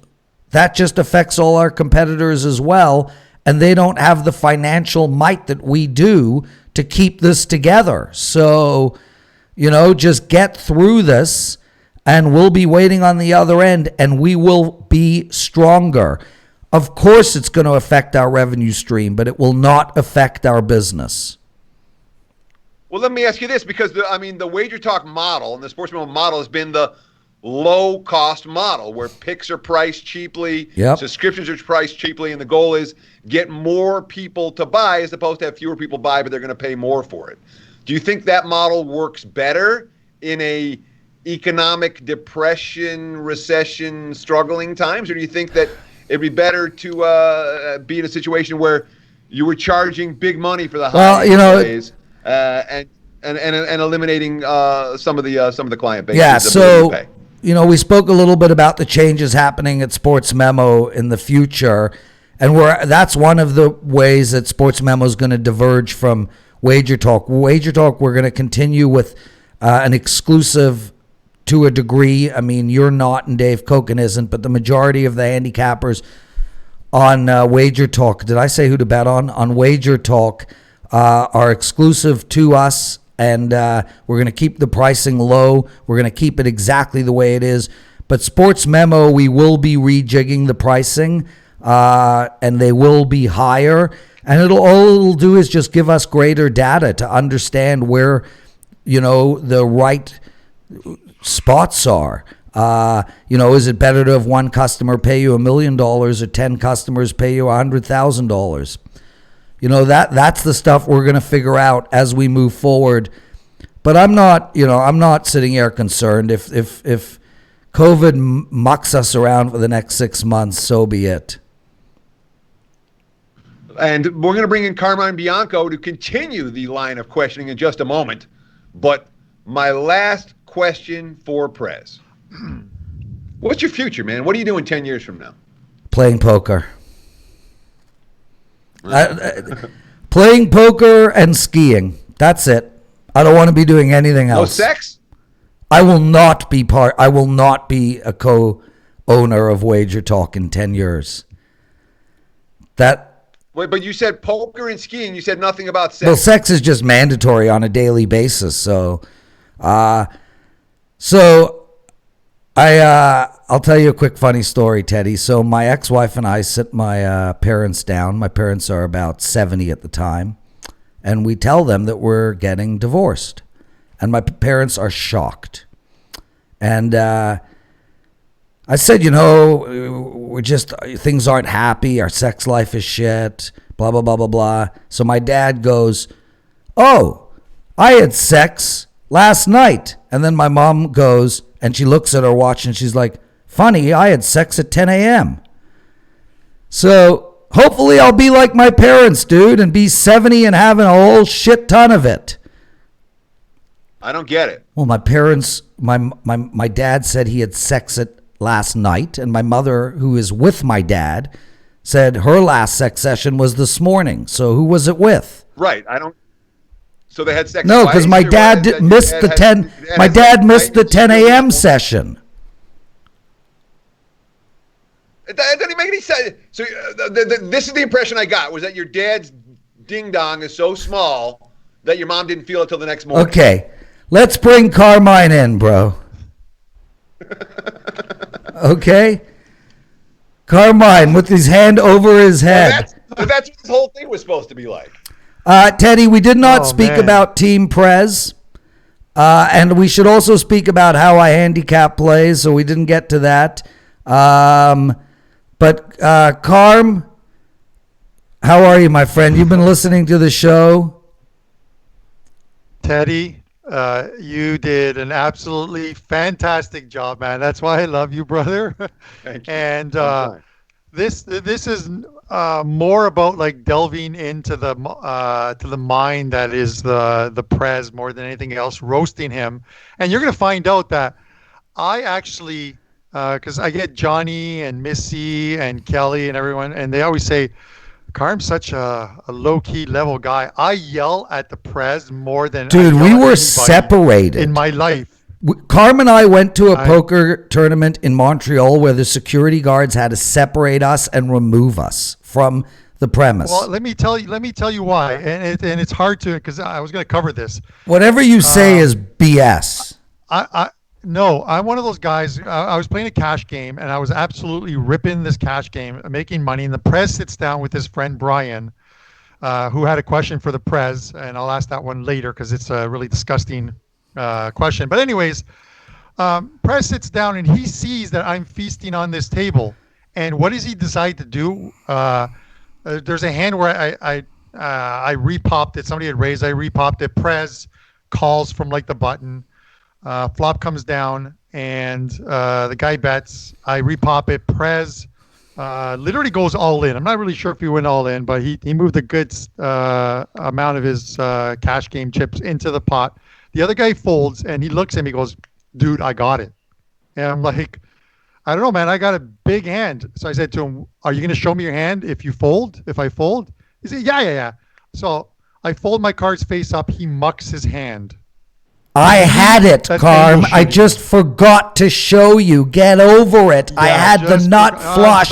that just affects all our competitors as well. And they don't have the financial might that we do to keep this together. So, just get through this, and we'll be waiting on the other end, and we will be stronger. Of course, it's going to affect our revenue stream, but it will not affect our business. Well, let me ask you this, because the WagerTalk model and the Sports Memo model has been the low-cost model where picks are priced cheaply, subscriptions are priced cheaply, and the goal is get more people to buy as opposed to have fewer people buy, but they're going to pay more for it. Do you think that model works better in a economic depression, recession, struggling times, or do you think that it'd be better to be in a situation where you were charging big money for the high days and eliminating some of the client base? Yeah, so we spoke a little bit about the changes happening at Sports Memo in the future, and that's one of the ways that Sports Memo is going to diverge from WagerTalk. WagerTalk, we're going to continue with an exclusive to a degree. I mean, you're not and Dave Koken isn't, but the majority of the handicappers on WagerTalk, did I say who to bet on? On WagerTalk are exclusive to us, and we're going to keep the pricing low. We're going to keep it exactly the way it is. But Sports Memo, we will be rejigging the pricing, and they will be higher. And all it'll do is just give us greater data to understand where, the right spots are. Is it better to have one customer pay you $1 million or 10 customers pay you $100,000? That's the stuff we're going to figure out as we move forward. But I'm not sitting here concerned. If COVID mucks us around for the next 6 months, so be it. And we're going to bring in Carmine Bianco to continue the line of questioning in just a moment. But my last question for Prez. What's your future, man? What are you doing 10 years from now? Playing poker. Playing poker and skiing. That's it. I don't want to be doing anything else. No sex? I will not be a co-owner of WagerTalk in 10 years. Wait, but you said poker and skiing. You said nothing about sex. Well, sex is just mandatory on a daily basis. So, I'll tell you a quick funny story, Teddy. So my ex-wife and I sit my parents down. My parents are about 70 at the time. And we tell them that we're getting divorced. And my parents are shocked. And I said, things aren't happy. Our sex life is shit. Blah, blah, blah, blah, blah. So my dad goes, "Oh, I had sex last night." And then my mom goes, and she looks at her watch and she's like, "Funny, I had sex at 10 a.m. So hopefully I'll be like my parents, dude, and be 70 and having a whole shit ton of it." I don't get it. Well, my parents, my dad said he had sex at last night, and my mother, who is with my dad, said her last sex session was this morning. So who was it with? Right. So they had sex. No, because my dad missed the 10. My dad missed the 10 a.m. session. It doesn't even make any sense. So this is the impression I got, was that your dad's ding dong is so small that your mom didn't feel it till the next morning. Okay, let's bring Carmine in, bro. Okay, Carmine with his hand over his head. That's what this whole thing was supposed to be like. Teddy, we did not speak about Team Prez. And we should also speak about how I handicap plays, so we didn't get to that. But Carm, how are you, my friend? You've been listening to the show. Teddy, you did an absolutely fantastic job, man. That's why I love you, brother. Thank you. And this is more about like delving into the mind that is the Prez more than anything else, roasting him. And you're gonna find out that I actually, because I get Johnny and Missy and Kelly and everyone, and they always say, "Carm's such a low-key level guy." I yell at the Prez more than dude. We were separated in my life. Carm and I went to a poker tournament in Montreal where the security guards had to separate us and remove us from the premise. Well, let me tell you why, and it's hard to, because I was going to cover this. Whatever you say is BS. No, I'm one of those guys. I was playing a cash game, and I was absolutely ripping this cash game, making money. And the Prez sits down with his friend Brian, who had a question for the Prez, and I'll ask that one later because it's a really disgusting question. But anyways, Prez sits down and he sees that I'm feasting on this table. And what does he decide to do? There's a hand where I repopped it. Somebody had raised. I repopped it. Prez calls from like the button. Flop comes down and the guy bets. I repop it. Prez literally goes all in. I'm not really sure if he went all in, but he moved a good amount of his cash game chips into the pot. The other guy folds and he looks at me and goes, "Dude, I got it." And I'm like, "I don't know, man. I got a big hand." So I said to him, "Are you going to show me your hand if you fold? If I fold?" He said, Yeah. So I fold my cards face up. He mucks his hand. I had it, Carm. I just forgot to show you. Get over it. Yeah, I had the nut flush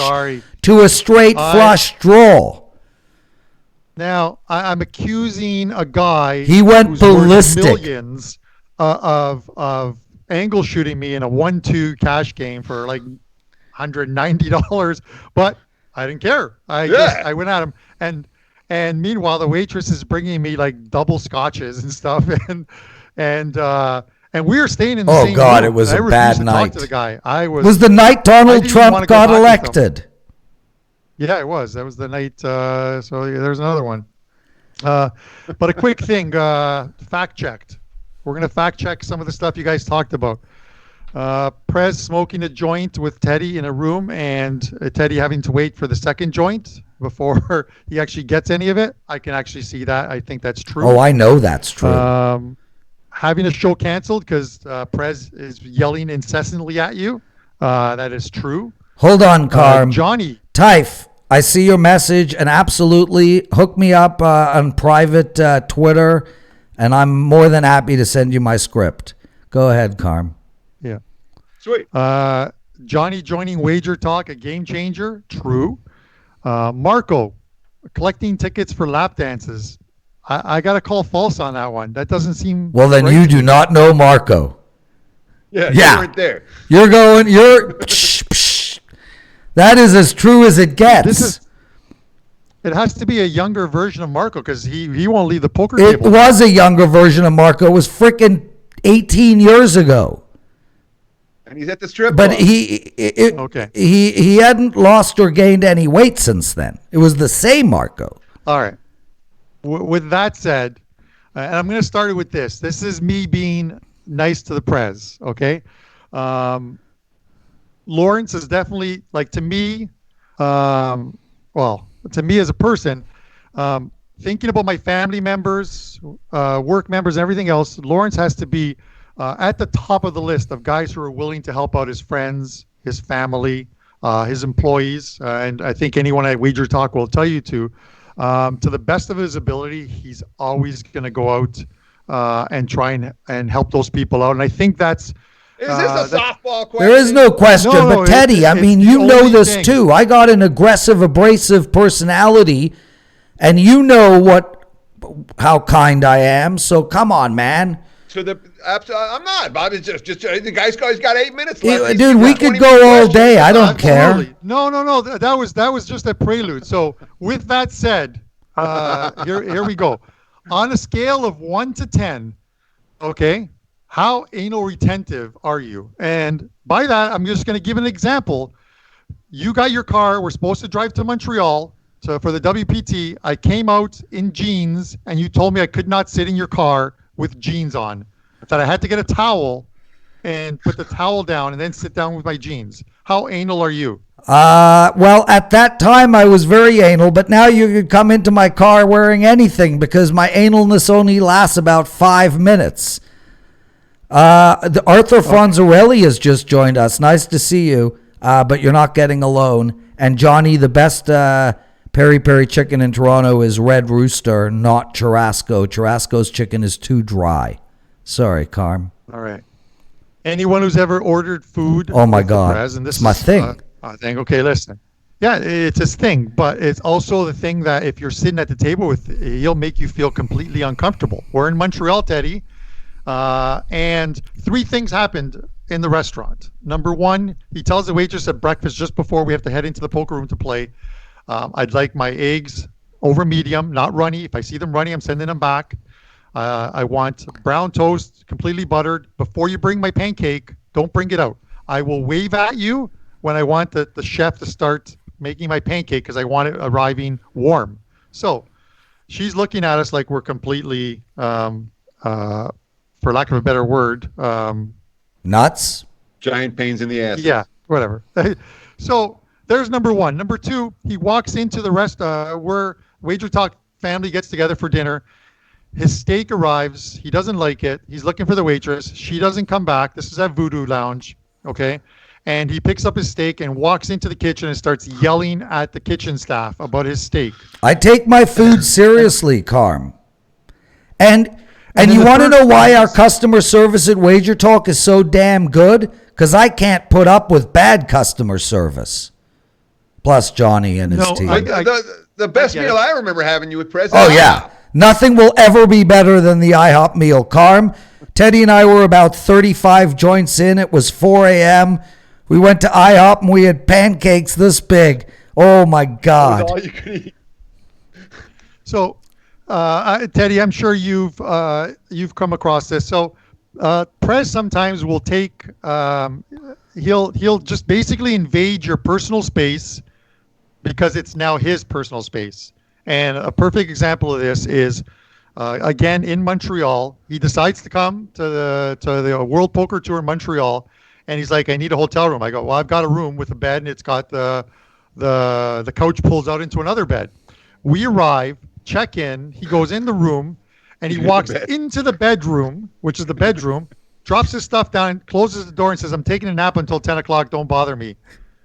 to a straight flush draw. Now, I'm accusing a guy. He went ballistic. Millions of angle shooting me in a 1-2 cash game for like $190, but I didn't care. I went at him, and meanwhile the waitress is bringing me like double scotches and stuff, and we were staying in the same room. It was a bad night. Talk to the guy. Was the night Donald Trump got elected? Yeah, it was. That was the night. So there's another one. But a quick thing, fact checked. We're going to fact check some of the stuff you guys talked about. Prez smoking a joint with Teddy in a room and Teddy having to wait for the second joint before he actually gets any of it. I can actually see that. I think that's true. Oh, I know that's true. Having a show canceled because Prez is yelling incessantly at you. That is true. Hold on, Carm. Johnny. Typh, I see your message, and absolutely hook me up on private Twitter, and I'm more than happy to send you my script. Go ahead, Carm. Yeah. Sweet. Johnny joining WagerTalk, a game changer. True. Marco, collecting tickets for lap dances. I got to call false on that one. That doesn't seem. Well, then right you to do me. not know Marco. Yeah, Yeah. you weren't there. That is as true as it gets. It has to be a younger version of Marco because he won't leave the poker It table. was a younger version of Marco. It was freaking 18 years ago. And he's at the strip But club. he hadn't lost or gained any weight since then. It was the same Marco. All right. With that said, and I'm going to start it with this. This is me being nice to the Prez, okay? Lawrence is definitely, like, to me, to me as a person, thinking about my family members, work members, and everything else, Lawrence has to be at the top of the list of guys who are willing to help out his friends, his family, his employees, and I think anyone at WagerTalk will tell you to the best of his ability, he's always going to go out and try and help those people out. And I think that's... Is this a softball question? There is no question, No, but Teddy, I mean, you know this too. I got an aggressive, abrasive personality, and you know how kind I am. So come on, man. I'm not, Bob. It's just the guy's got 8 minutes left. Dude, we could go all day. I don't care. No. That was just a prelude. So with that said, here we go. On a scale of 1 to 10, okay, how anal retentive are you? And by that, I'm just going to give an example. You got your car. We're supposed to drive to Montreal for the WPT. I came out in jeans, and you told me I could not sit in your car with jeans on. That I had to get a towel and put the towel down and then sit down with my jeans. How anal are you? Well, at that time I was very anal, but now you could come into my car wearing anything because my analness only lasts about 5 minutes. The Arthur Fonzarelli has just joined us. Nice to see you, but you're not getting alone. And Johnny, the best peri peri chicken in Toronto is Red Rooster, not Churrasco. Churrasco's chicken is too dry. Sorry, Carm. All right. Anyone who's ever ordered food? Oh my God, Prez, and this it's my thing. Okay, listen. Yeah, it's his thing, but it's also the thing that if you're sitting at the table with, he'll make you feel completely uncomfortable. We're in Montreal, Teddy, and 3 things happened in the restaurant. Number 1, he tells the waitress at breakfast just before we have to head into the poker room to play, I'd like my eggs over medium, not runny. If I see them runny, I'm sending them back. I want brown toast, completely buttered. Before you bring my pancake, don't bring it out. I will wave at you when I want the chef to start making my pancake because I want it arriving warm. So she's looking at us like we're completely, for lack of a better word, nuts. Giant pains in the ass. Yeah, whatever. So there's number 1. Number 2, he walks into the where WagerTalk family gets together for dinner. His steak arrives. He doesn't like it. He's looking for the waitress. She doesn't come back. This is at Voodoo Lounge, okay? And he picks up his steak and walks into the kitchen and starts yelling at the kitchen staff about his steak. I take my food seriously, Carm. And you want to know why our customer service at WagerTalk is so damn good? Because I can't put up with bad customer service. Plus Johnny and his team. The best meal I remember having you with Prez. Oh, yeah. Nothing will ever be better than the IHOP meal. Carm, Teddy and I were about 35 joints in. It was 4 a.m. We went to IHOP and we had pancakes this big. Oh, my God. That was all you could eat. So, Teddy, I'm sure you've come across this. So, Prez sometimes will take he'll just basically invade your personal space because it's now his personal space. And a perfect example of this is, again, in Montreal, he decides to come to the World Poker Tour in Montreal, and he's like, I need a hotel room. I go, well, I've got a room with a bed, and it's got the couch pulls out into another bed. We arrive, check in, he goes in the room, and he walks into the bedroom, which is the bedroom, drops his stuff down, closes the door, and says, I'm taking a nap until 10 o'clock, don't bother me.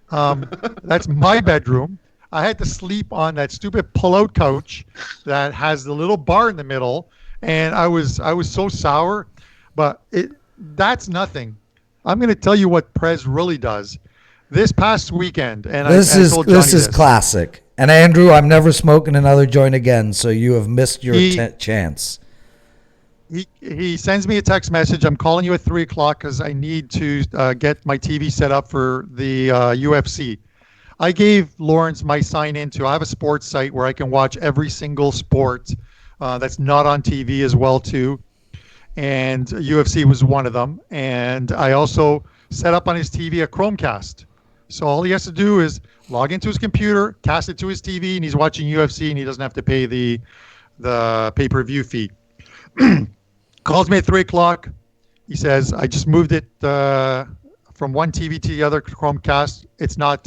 That's my bedroom. I had to sleep on that stupid pull-out couch that has the little bar in the middle, and I was so sour. But that's nothing. I'm going to tell you what Prez really does. This past weekend, and this is classic. And Andrew, I'm never smoking another joint again, so you have missed your chance. He sends me a text message. I'm calling you at 3:00 because I need to get my TV set up for the UFC. I gave Lawrence my sign into. I have a sports site where I can watch every single sport that's not on TV as well too. And UFC was one of them. And I also set up on his TV a Chromecast. So all he has to do is log into his computer, cast it to his TV, and he's watching UFC, and he doesn't have to pay the pay-per-view fee. Calls me at 3:00. He says, I just moved it from one TV to the other Chromecast. It's not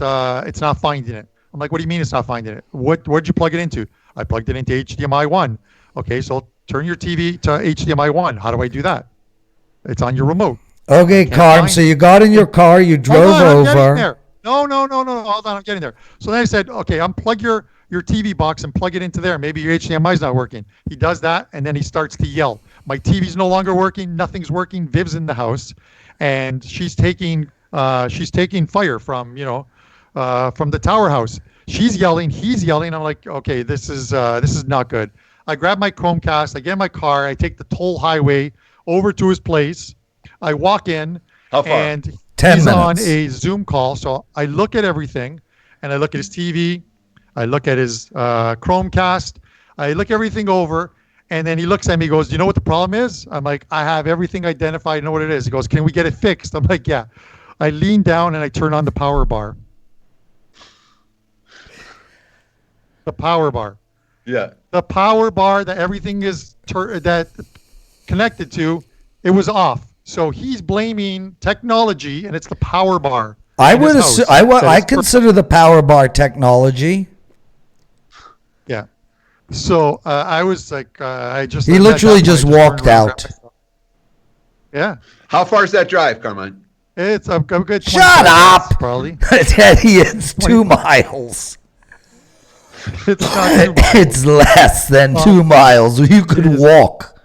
finding it. I'm like, what do you mean it's not finding it? Where'd you plug it into? I plugged it into HDMI 1. Okay, so turn your TV to HDMI 1. How do I do that? It's on your remote. Okay, Carm, so you got in your car, you drove over. No. Hold on, I'm getting there. So then I said, okay, unplug your TV box and plug it into there. Maybe your HDMI is not working. He does that, and then he starts to yell. My TV's no longer working. Nothing's working. Viv's in the house, and she's taking fire from from the tower house. She's yelling. He's yelling. I'm like, okay, this is not good. I grab my Chromecast. I get in my car. I take the toll highway over to his place. I walk in. How far? And 10 he's minutes. on a Zoom call. So I look at everything, and I look at his TV. I look at his Chromecast. I look everything over, and then he looks at me. He goes, "Do you know what the problem is?" I'm like, "I have everything identified. I know what it is." He goes, "Can we get it fixed?" I'm like, "Yeah." I lean down and I turn on the power bar. The power bar. Yeah. The power bar that everything is that connected to, it was off. So he's blaming technology, and it's the power bar. I consider the power bar technology. Yeah. So I was like, He literally just walked out. Yeah. How far is that drive, Carmine? It's a good. Shut up! Probably. Teddy, it's 2 miles. It's not 2 miles. It's less than 2 miles. You could walk.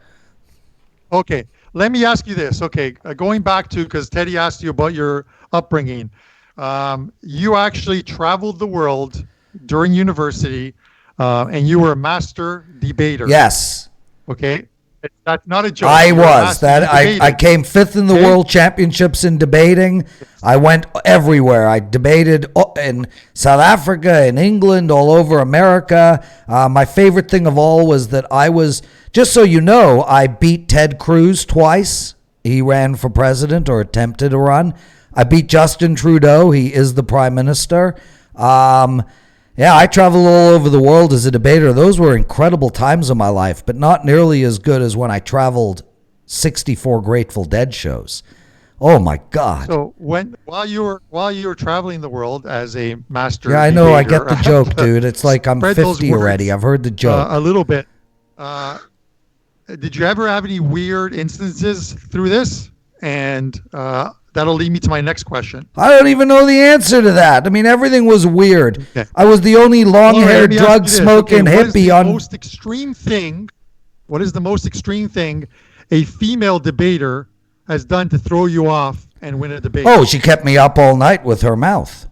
Okay. Let me ask you this. Okay, going back to, because Teddy asked you about your upbringing. You actually traveled the world during university, and you were a master debater. Yes. Okay. That's not a joke. I was. I came 5th in the world championships in debating. I went everywhere. I debated in South Africa, in England, all over America. My favorite thing of all was that I was, just so you know, I beat Ted Cruz twice. He ran for president or attempted to run. I beat Justin Trudeau. He is the prime minister. Yeah, I traveled all over the world as a debater. Those were incredible times of my life, but not nearly as good as when I traveled 64 Grateful Dead shows. Oh my God! So while you were traveling the world as a master, yeah, I know, I debater, get the joke, dude. It's like I'm 50 already. I've heard the joke a little bit. Did you ever have any weird instances through this? And that'll lead me to my next question. I don't even know the answer to that. I mean, everything was weird. Okay. I was the only long-haired, drug-smoking hippie on. What is the most extreme thing a female debater has done to throw you off and win a debate? Oh, she kept me up all night with her mouth.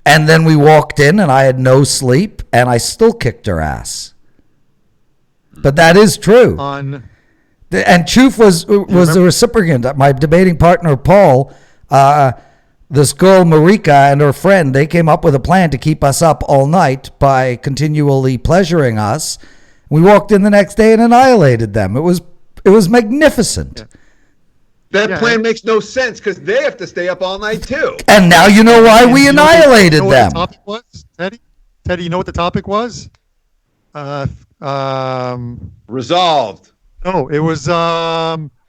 And then we walked in, and I had no sleep, and I still kicked her ass. But that is true. And Choof was the recipient. My debating partner, Paul, this girl, Marika, and her friend, they came up with a plan to keep us up all night by continually pleasuring us. We walked in the next day and annihilated them. It was magnificent. Yeah. That plan makes no sense because they have to stay up all night too. And now you know why we annihilated them. What the topic was, Teddy? Teddy, you know what the topic was? Resolved. No, it was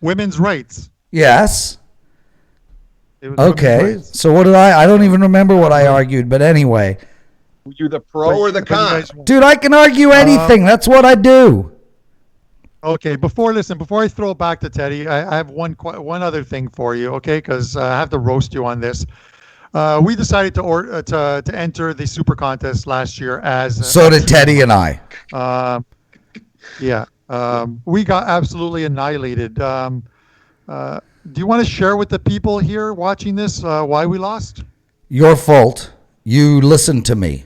women's rights. Yes. Okay. So what did I don't even remember what I argued, but anyway. Were you the pro or the con? Dude, I can argue anything. That's what I do. Okay, before I throw it back to Teddy, I have one other thing for you, okay? Because I have to roast you on this. We decided to enter the Super Contest last year as. So did Teddy and I. Yeah. We got absolutely annihilated. Do you want to share with the people here watching this why we lost? Your fault. You listened to me.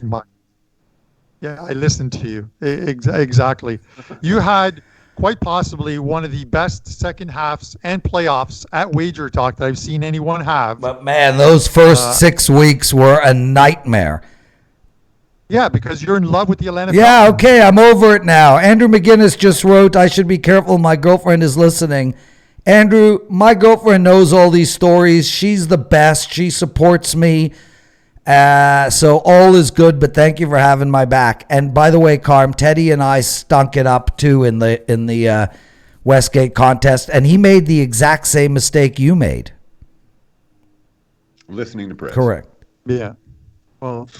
Yeah, I listened to you. Exactly. You had quite possibly one of the best second halves and playoffs at WagerTalk that I've seen anyone have. But man, those first 6 weeks were a nightmare. Yeah, because you're in love with the Atlanta Yeah, Falcons. okay, I'm over it now. Andrew McGinnis just wrote, I should be careful, my girlfriend is listening. Andrew, my girlfriend knows all these stories. She's the best. She supports me. So all is good, but thank you for having my back. And by the way, Carm, Teddy and I stunk it up too in the Westgate contest, and he made the exact same mistake you made. Listening to Prez. Correct. Yeah. Well,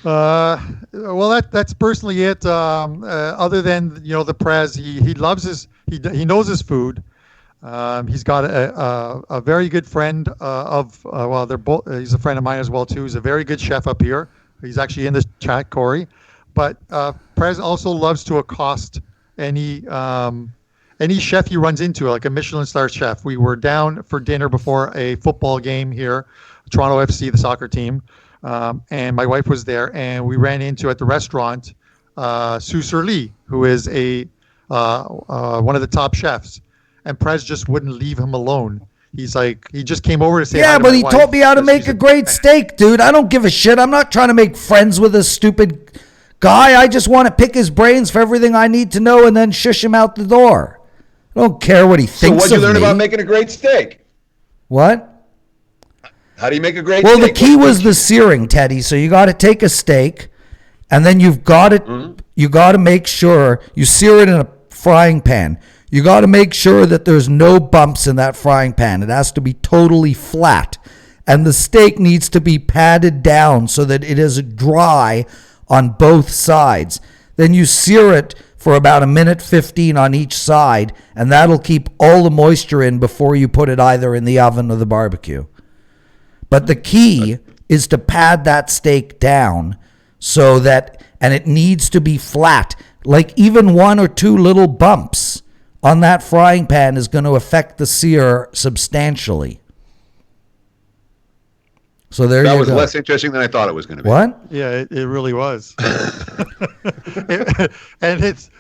that's personally it. Other than the Prez, he loves he knows his food. He's got a very good friend they're both. He's a friend of mine as well too. He's a very good chef up here. He's actually in the chat, Corey. But Prez also loves to accost any chef he runs into, like a Michelin star chef. We were down for dinner before a football game here, Toronto FC, the soccer team. And my wife was there, and we ran into at the restaurant Sue Lee, who is one of the top chefs, and Prez just wouldn't leave him alone. He's like, he just came over to say hi to but my he wife, taught me how to make she's a great steak, dude. I don't give a shit. I'm not trying to make friends with a stupid guy. I just want to pick his brains for everything I need to know and then shush him out the door. I don't care what he thinks of me. So what'd you learn about making a great steak? What? How do you make a great steak? Well, the key was the searing, Teddy. So you got to take a steak, and then you've got to you got to make sure you sear it in a frying pan. You got to make sure that there's no bumps in that frying pan. It has to be totally flat, and the steak needs to be padded down so that it is dry on both sides. Then you sear it for about 1:15 on each side, and that'll keep all the moisture in before you put it either in the oven or the barbecue. But the key is to pad that steak down so that, and it needs to be flat. Like even one or two little bumps on that frying pan is going to affect the sear substantially. So there you go. That was less interesting than I thought it was going to be. What? Yeah, it really was. And it's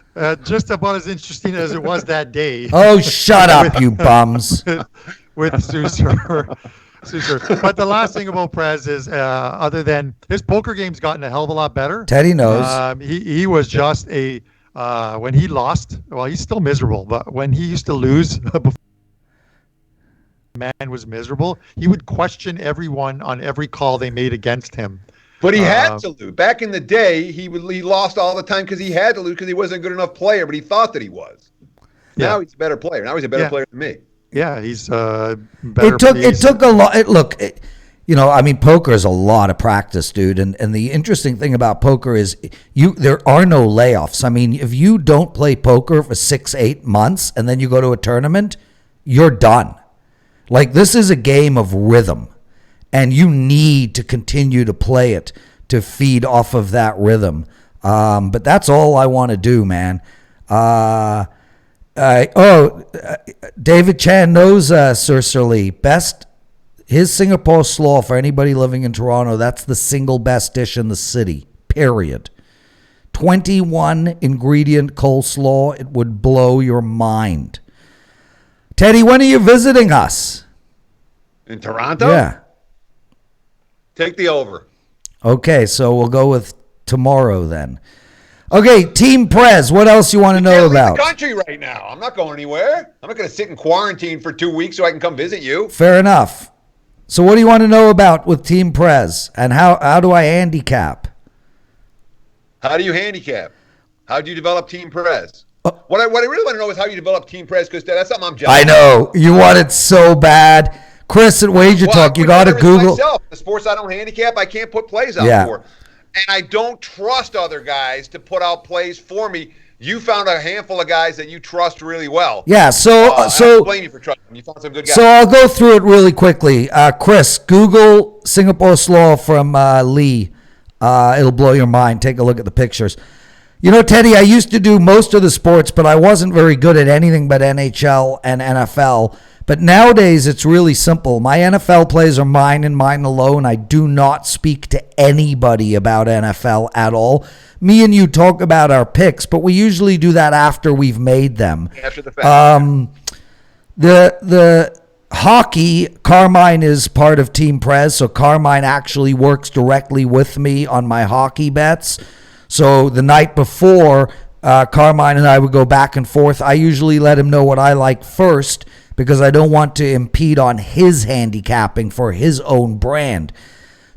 just about as interesting as it was that day. Oh, shut up, you bums. With Susur. But the last thing about Prez is, other than his poker game's gotten a hell of a lot better. Teddy knows. He was just when he lost, well, he's still miserable, but when he used to lose, before the man was miserable, he would question everyone on every call they made against him. But he had to lose. Back in the day, he lost all the time because he had to lose because he wasn't a good enough player, but he thought that he was. Now he's a better player. Now he's a better player than me. Yeah, he's better. It took a lot. Poker is a lot of practice, dude. And the interesting thing about poker is there are no layoffs. I mean, if you don't play poker for 6-8 months and then you go to a tournament, you're done. Like, this is a game of rhythm, and you need to continue to play it to feed off of that rhythm. But that's all I want to do, man. David Chan knows Sir Lee. His Singapore slaw for anybody living in Toronto, that's the single best dish in the city, period. 21 ingredient coleslaw, it would blow your mind. Teddy, when are you visiting us? In Toronto? Yeah. Take the over. Okay, so we'll go with tomorrow then. Okay, Team Prez, what else you want to know about? I'm in the country right now. I'm not going anywhere. I'm not going to sit in quarantine for 2 weeks so I can come visit you. Fair enough. So what do you want to know about with Team Prez, and how do I handicap? How do you handicap? How do you develop Team Prez? What I really want to know is how you develop Team Prez, because that's something I'm jealous I know. You want it so bad. Chris at WagerTalk, you got to Google. Myself. The sports I don't handicap, I can't put plays out for. And I don't trust other guys to put out plays for me. You found a handful of guys that you trust really well. Yeah, so I don't blame you for trusting them. You found some good guys. So I'll go through it really quickly. Chris, Google Singapore Slaw from Lee. It'll blow your mind. Take a look at the pictures. You know, Teddy, I used to do most of the sports, but I wasn't very good at anything but NHL and NFL. But nowadays, it's really simple. My NFL plays are mine and mine alone. I do not speak to anybody about NFL at all. Me and you talk about our picks, but we usually do that after we've made them. After the fact. The hockey, Carmine is part of Team Prez, so Carmine actually works directly with me on my hockey bets. So the night before, Carmine and I would go back and forth. I usually let him know what I like first because I don't want to impede on his handicapping for his own brand.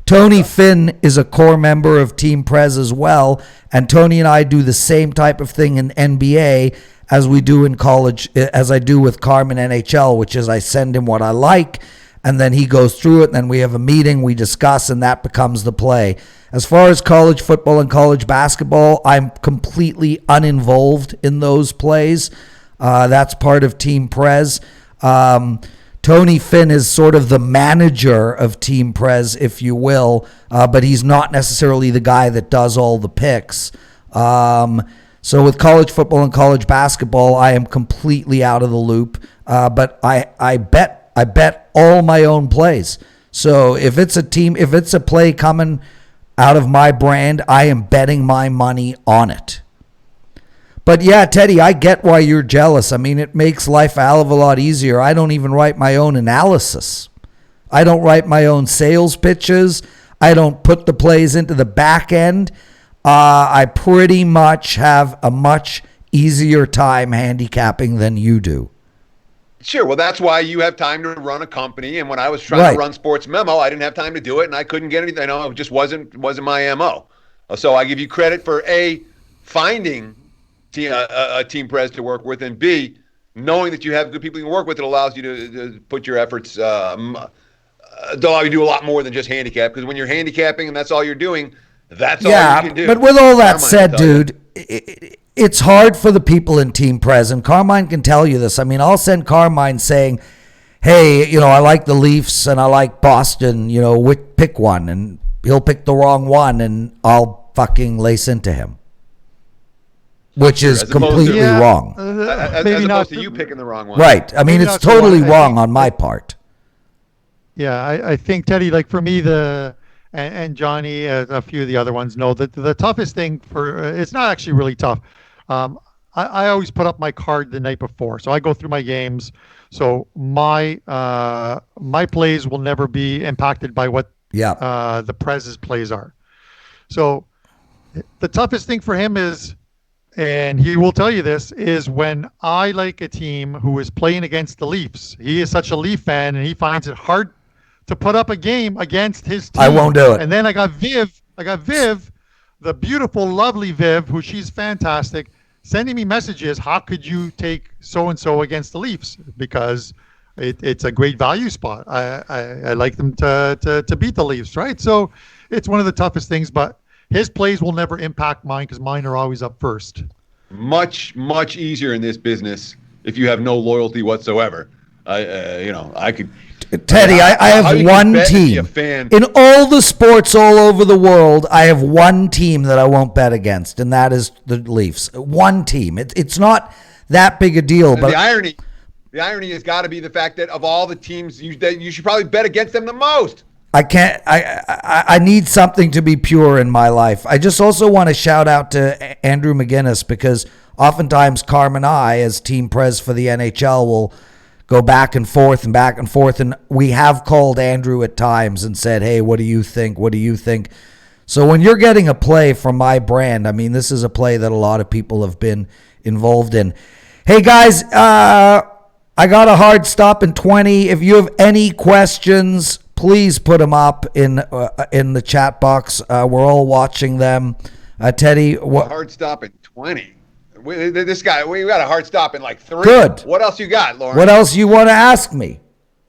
Tony Finn is a core member of Team Prez as well, and Tony and I do the same type of thing in NBA as we do in college, as I do with Carmen NHL, which is I send him what I like, and then he goes through it, and then we have a meeting, we discuss, and that becomes the play. As far as college football and college basketball, I'm completely uninvolved in those plays. That's part of Team Prez. Tony Finn is sort of the manager of Team Prez, if you will, but he's not necessarily the guy that does all the picks. So with college football and college basketball, I am completely out of the loop. But I bet all my own plays. So if it's a play coming out of my brand, I am betting my money on it. But yeah, Teddy, I get why you're jealous. I mean, it makes life a hell of a lot easier. I don't even write my own analysis. I don't write my own sales pitches. I don't put the plays into the back end. I pretty much have a much easier time handicapping than you do. Sure. Well, that's why you have time to run a company. And when I was trying to run Sports Memo, I didn't have time to do it, and I couldn't get anything. I know it just wasn't my MO. So I give you credit for A, finding a Team Prez to work with, and B, knowing that you have good people you can work with. It allows you to put your efforts, allow you to do a lot more than just handicap. Because when you're handicapping and that's all you're doing, that's all you can do. Yeah, but with all that said, dude, it's hard for the people in Team Prez, and Carmine can tell you this. I mean, I'll send Carmine saying, hey, I like the Leafs and I like Boston, pick one, and he'll pick the wrong one, and I'll fucking lace into him. Which is completely wrong. As opposed to you picking the wrong one. Right. I mean, it's totally wrong on my part. Yeah, I think, Teddy, like for me, and Johnny, a few of the other ones know that the toughest thing it's not actually really tough. I always put up my card the night before. So I go through my games. So my plays will never be impacted by what the Prez's plays are. So the toughest thing for him is, and he will tell you this, is when I like a team who is playing against the Leafs. He is such a Leaf fan, and he finds it hard to put up a game against his team. I won't do it. And then I got Viv, the beautiful, lovely Viv, who she's fantastic, sending me messages, how could you take so-and-so against the Leafs? Because it's a great value spot. I like them to beat the Leafs, right? So it's one of the toughest things, but his plays will never impact mine because mine are always up first. Much, much easier in this business if you have no loyalty whatsoever. I could. Teddy, I have one team. In all the sports all over the world, I have one team that I won't bet against, and that is the Leafs. One team. It's not that big a deal. But the irony has got to be the fact that of all the teams, you should probably bet against them the most. I can't. I need something to be pure in my life. I just also want to shout out to Andrew McGinnis, because oftentimes Carm and I, as Team Prez for the NHL, will go back and forth, and we have called Andrew at times and said, hey, what do you think? What do you think? So when you're getting a play from my brand, I mean, this is a play that a lot of people have been involved in. Hey, guys, I got a hard stop in 20. If you have any questions, please put them up in the chat box. We're all watching them. Teddy, what? Hard stop in 20. We got a hard stop in like 3. Good. What else you got, Lauren? What else you want to ask me?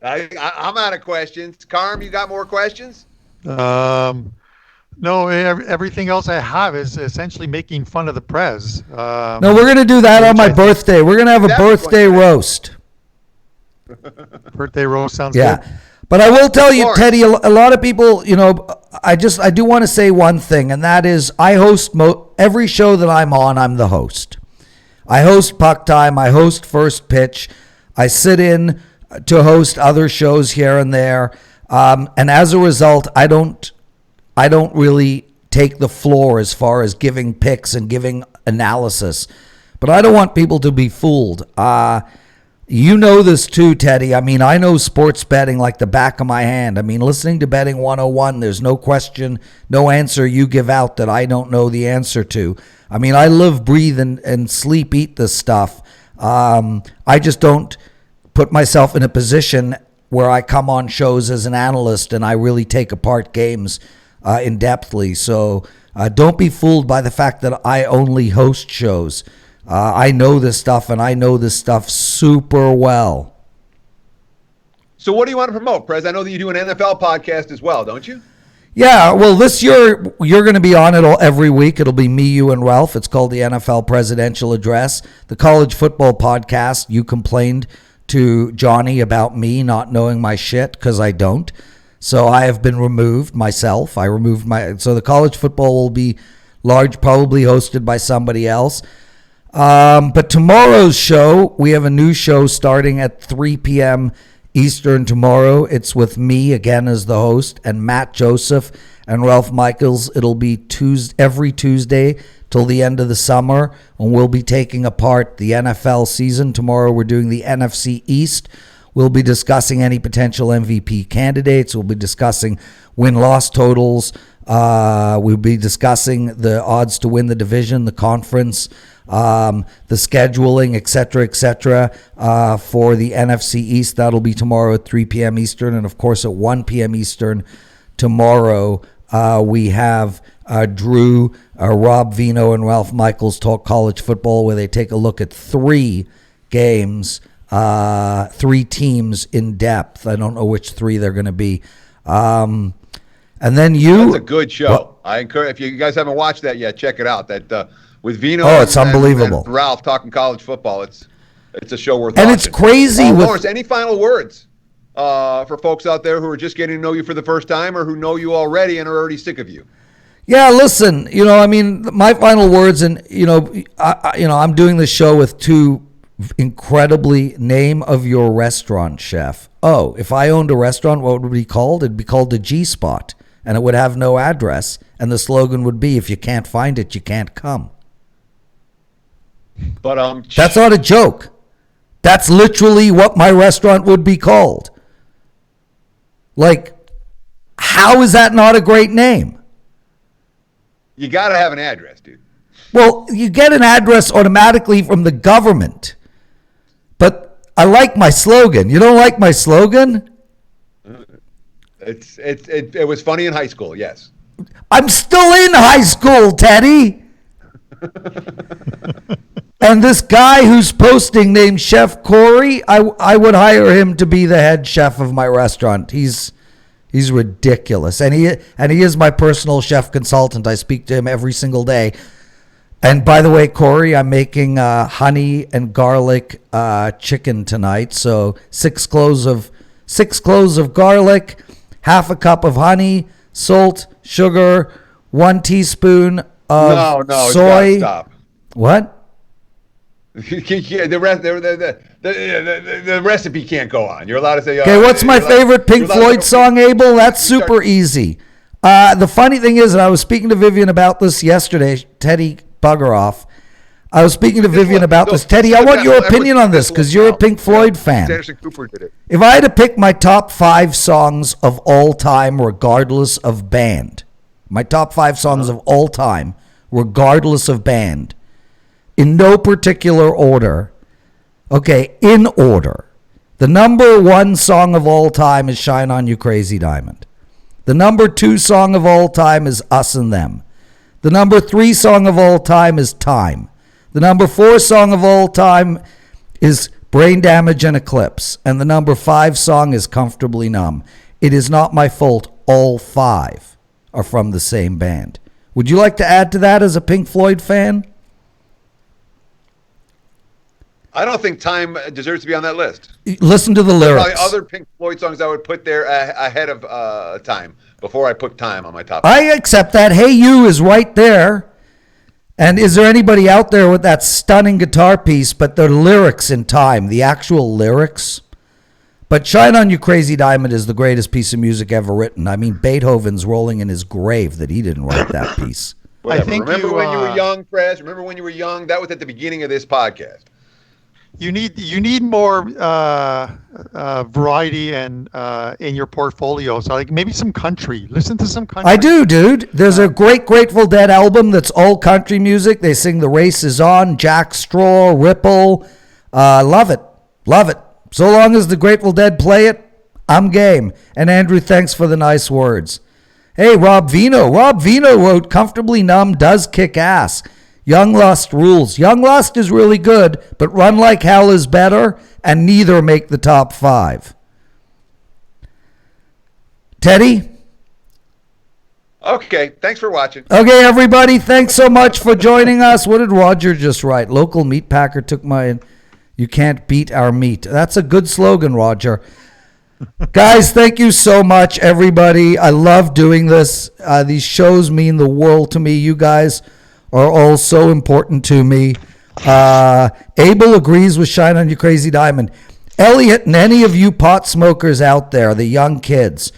I'm out of questions. Carm, you got more questions? No, everything else I have is essentially making fun of the Prez. No, we're going to do that on my birthday. We're going to have a birthday roast. Birthday roast sounds good. But I will tell you, Teddy, a lot of people, I do want to say one thing, and that is I host every show that I'm on, I'm the host. I host Puck Time. I host First Pitch. I sit in to host other shows here and there. And as a result, I don't really take the floor as far as giving picks and giving analysis. But I don't want people to be fooled. You know this too, Teddy. I mean, I know sports betting like the back of my hand. I mean, listening to Betting 101, there's no question, no answer you give out that I don't know the answer to. I mean, I live, breathe, and sleep, eat this stuff. I just don't put myself in a position where I come on shows as an analyst and I really take apart games in depthly. So don't be fooled by the fact that I only host shows. I know this stuff, and I know this stuff super well. So what do you want to promote, Prez? I know that you do an NFL podcast as well, don't you? Yeah, well, this year you're going to be on it every week. It'll be me, you, and Ralph. It's called the NFL Presidential Address. The college football podcast, you complained to Johnny about me not knowing my shit because I don't. So I have been removed myself. So the college football will be probably hosted by somebody else. But tomorrow's show, we have a new show starting at 3 p.m. Eastern tomorrow. It's with me again as the host and Matt Joseph and Ralph Michaels. It'll be every Tuesday till the end of the summer, and we'll be taking apart the NFL season. Tomorrow we're doing the NFC East. We'll be discussing any potential MVP candidates. We'll be discussing win-loss totals. We'll be discussing the odds to win the division, the conference, the scheduling, et cetera, for the NFC East. That'll be tomorrow at 3 p.m. Eastern. And, of course, at 1 p.m. Eastern tomorrow, we have Drew, Rob Vino, and Ralph Michaels Talk College Football, where they take a look at 3 games, 3 teams in depth. I don't know which 3 they're going to be. And then That's a good show. Well, I encourage, if you guys haven't watched that yet, check it out. That with Vino. Oh, it's unbelievable. And Ralph talking college football. It's a show worth watching. And it's crazy. Lawrence, any final words for folks out there who are just getting to know you for the first time or who know you already and are already sick of you? Yeah, listen, I mean, my final words, and I'm doing this show with 2 incredibly name of your restaurant chef. Oh, if I owned a restaurant, what would it be called? It'd be called the G Spot, and it would have no address, and the slogan would be, if you can't find it, you can't come. But that's not a joke. That's literally what my restaurant would be called. Like, how is that not a great name? You got to have an address, dude. Well, you get an address automatically from the government. But I like my slogan. You don't like my slogan? It was funny in high school, yes. I'm still in high school, Teddy. And this guy who's posting named Chef Corey, I would hire him to be the head chef of my restaurant. He's ridiculous. And he is my personal chef consultant. I speak to him every single day. And by the way, Corey, I'm making honey and garlic chicken tonight. So 6 cloves of garlic, half a cup of honey, salt, sugar, 1 teaspoon of soy. Stop. What? The recipe can't go on. You're allowed to say. Okay, what's my favorite Pink Floyd song, Abel? That's super easy. The funny thing is, and I was speaking to Vivian about this yesterday. Teddy, bugger off. I was speaking to Vivian about this. Teddy, I want your opinion on this because you're a Pink Floyd fan. Anderson Cooper did it. If I had to pick my top 5 songs of all time, regardless of band, my top 5 songs of all time, regardless of band, in no particular order, okay, in order, the number 1 song of all time is Shine On You Crazy Diamond. The number 2 song of all time is Us and Them. The number 3 song of all time is Time. The number 4 song of all time is Brain Damage and Eclipse. And the number 5 song is Comfortably Numb. It is not my fault all 5 are from the same band. Would you like to add to that as a Pink Floyd fan? I don't think Time deserves to be on that list. Listen to the lyrics. There are probably other Pink Floyd songs I would put there ahead of Time before I put Time on my top. I accept that. Hey You is right there. And is there anybody out there with that stunning guitar piece, but the lyrics in Time, the actual lyrics? But Shine On You Crazy Diamond is the greatest piece of music ever written. I mean, Beethoven's rolling in his grave that he didn't write that piece. Whatever. Remember when you were young, Prez? Remember when you were young? That was at the beginning of this podcast. You need more variety and in your portfolio. So like maybe some country. Listen to some country. I do, dude. There's a great Grateful Dead album that's all country music. They sing "The Race Is On," Jack Straw, Ripple. Love it, love it. So long as the Grateful Dead play it, I'm game. And Andrew, thanks for the nice words. Hey, Rob Vino. Rob Vino wrote, "Comfortably Numb does kick ass. Young Lust rules. Young Lust is really good, but Run Like Hell is better, and neither make the top 5. Teddy? Okay, thanks for watching. Okay, everybody, thanks so much for joining us. What did Roger just write? Local meat packer took my... You can't beat our meat. That's a good slogan, Roger. Guys, thank you so much, everybody. I love doing this. These shows mean the world to me. You guys are all so important to me. Abel agrees with Shine On You Crazy Diamond. Elliot and any of you pot smokers out there, the young kids,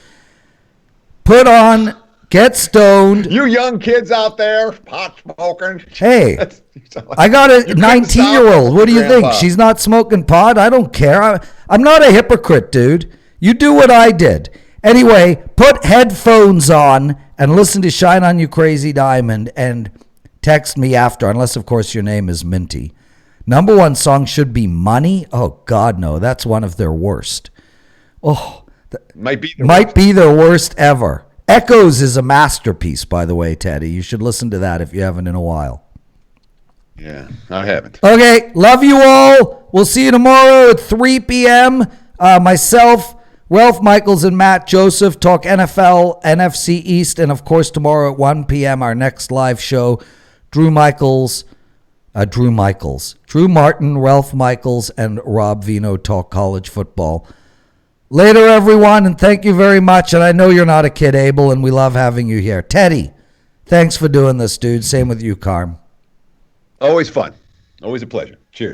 put on, get stoned. You young kids out there, pot smoking. Hey, I got a 19-year-old. What do you think? She's not smoking pot? I don't care. I'm not a hypocrite, dude. You do what I did. Anyway, put headphones on and listen to Shine On You Crazy Diamond and text me after, unless, of course, your name is Minty. Number one song should be Money. Oh, God, no. That's one of their worst. Oh, might be their worst ever. Echoes is a masterpiece, by the way, Teddy. You should listen to that if you haven't in a while. Yeah, I haven't. Okay, love you all. We'll see you tomorrow at 3 p.m. Myself, Ralph Michaels, and Matt Joseph talk NFL, NFC East, and, of course, tomorrow at 1 p.m., our next live show, Drew Martin, Ralph Michaels, and Rob Vino talk college football. Later, everyone, and thank you very much. And I know you're not a kid, Abel, and we love having you here. Teddy, thanks for doing this, dude. Same with you, Carm. Always fun. Always a pleasure. Cheers.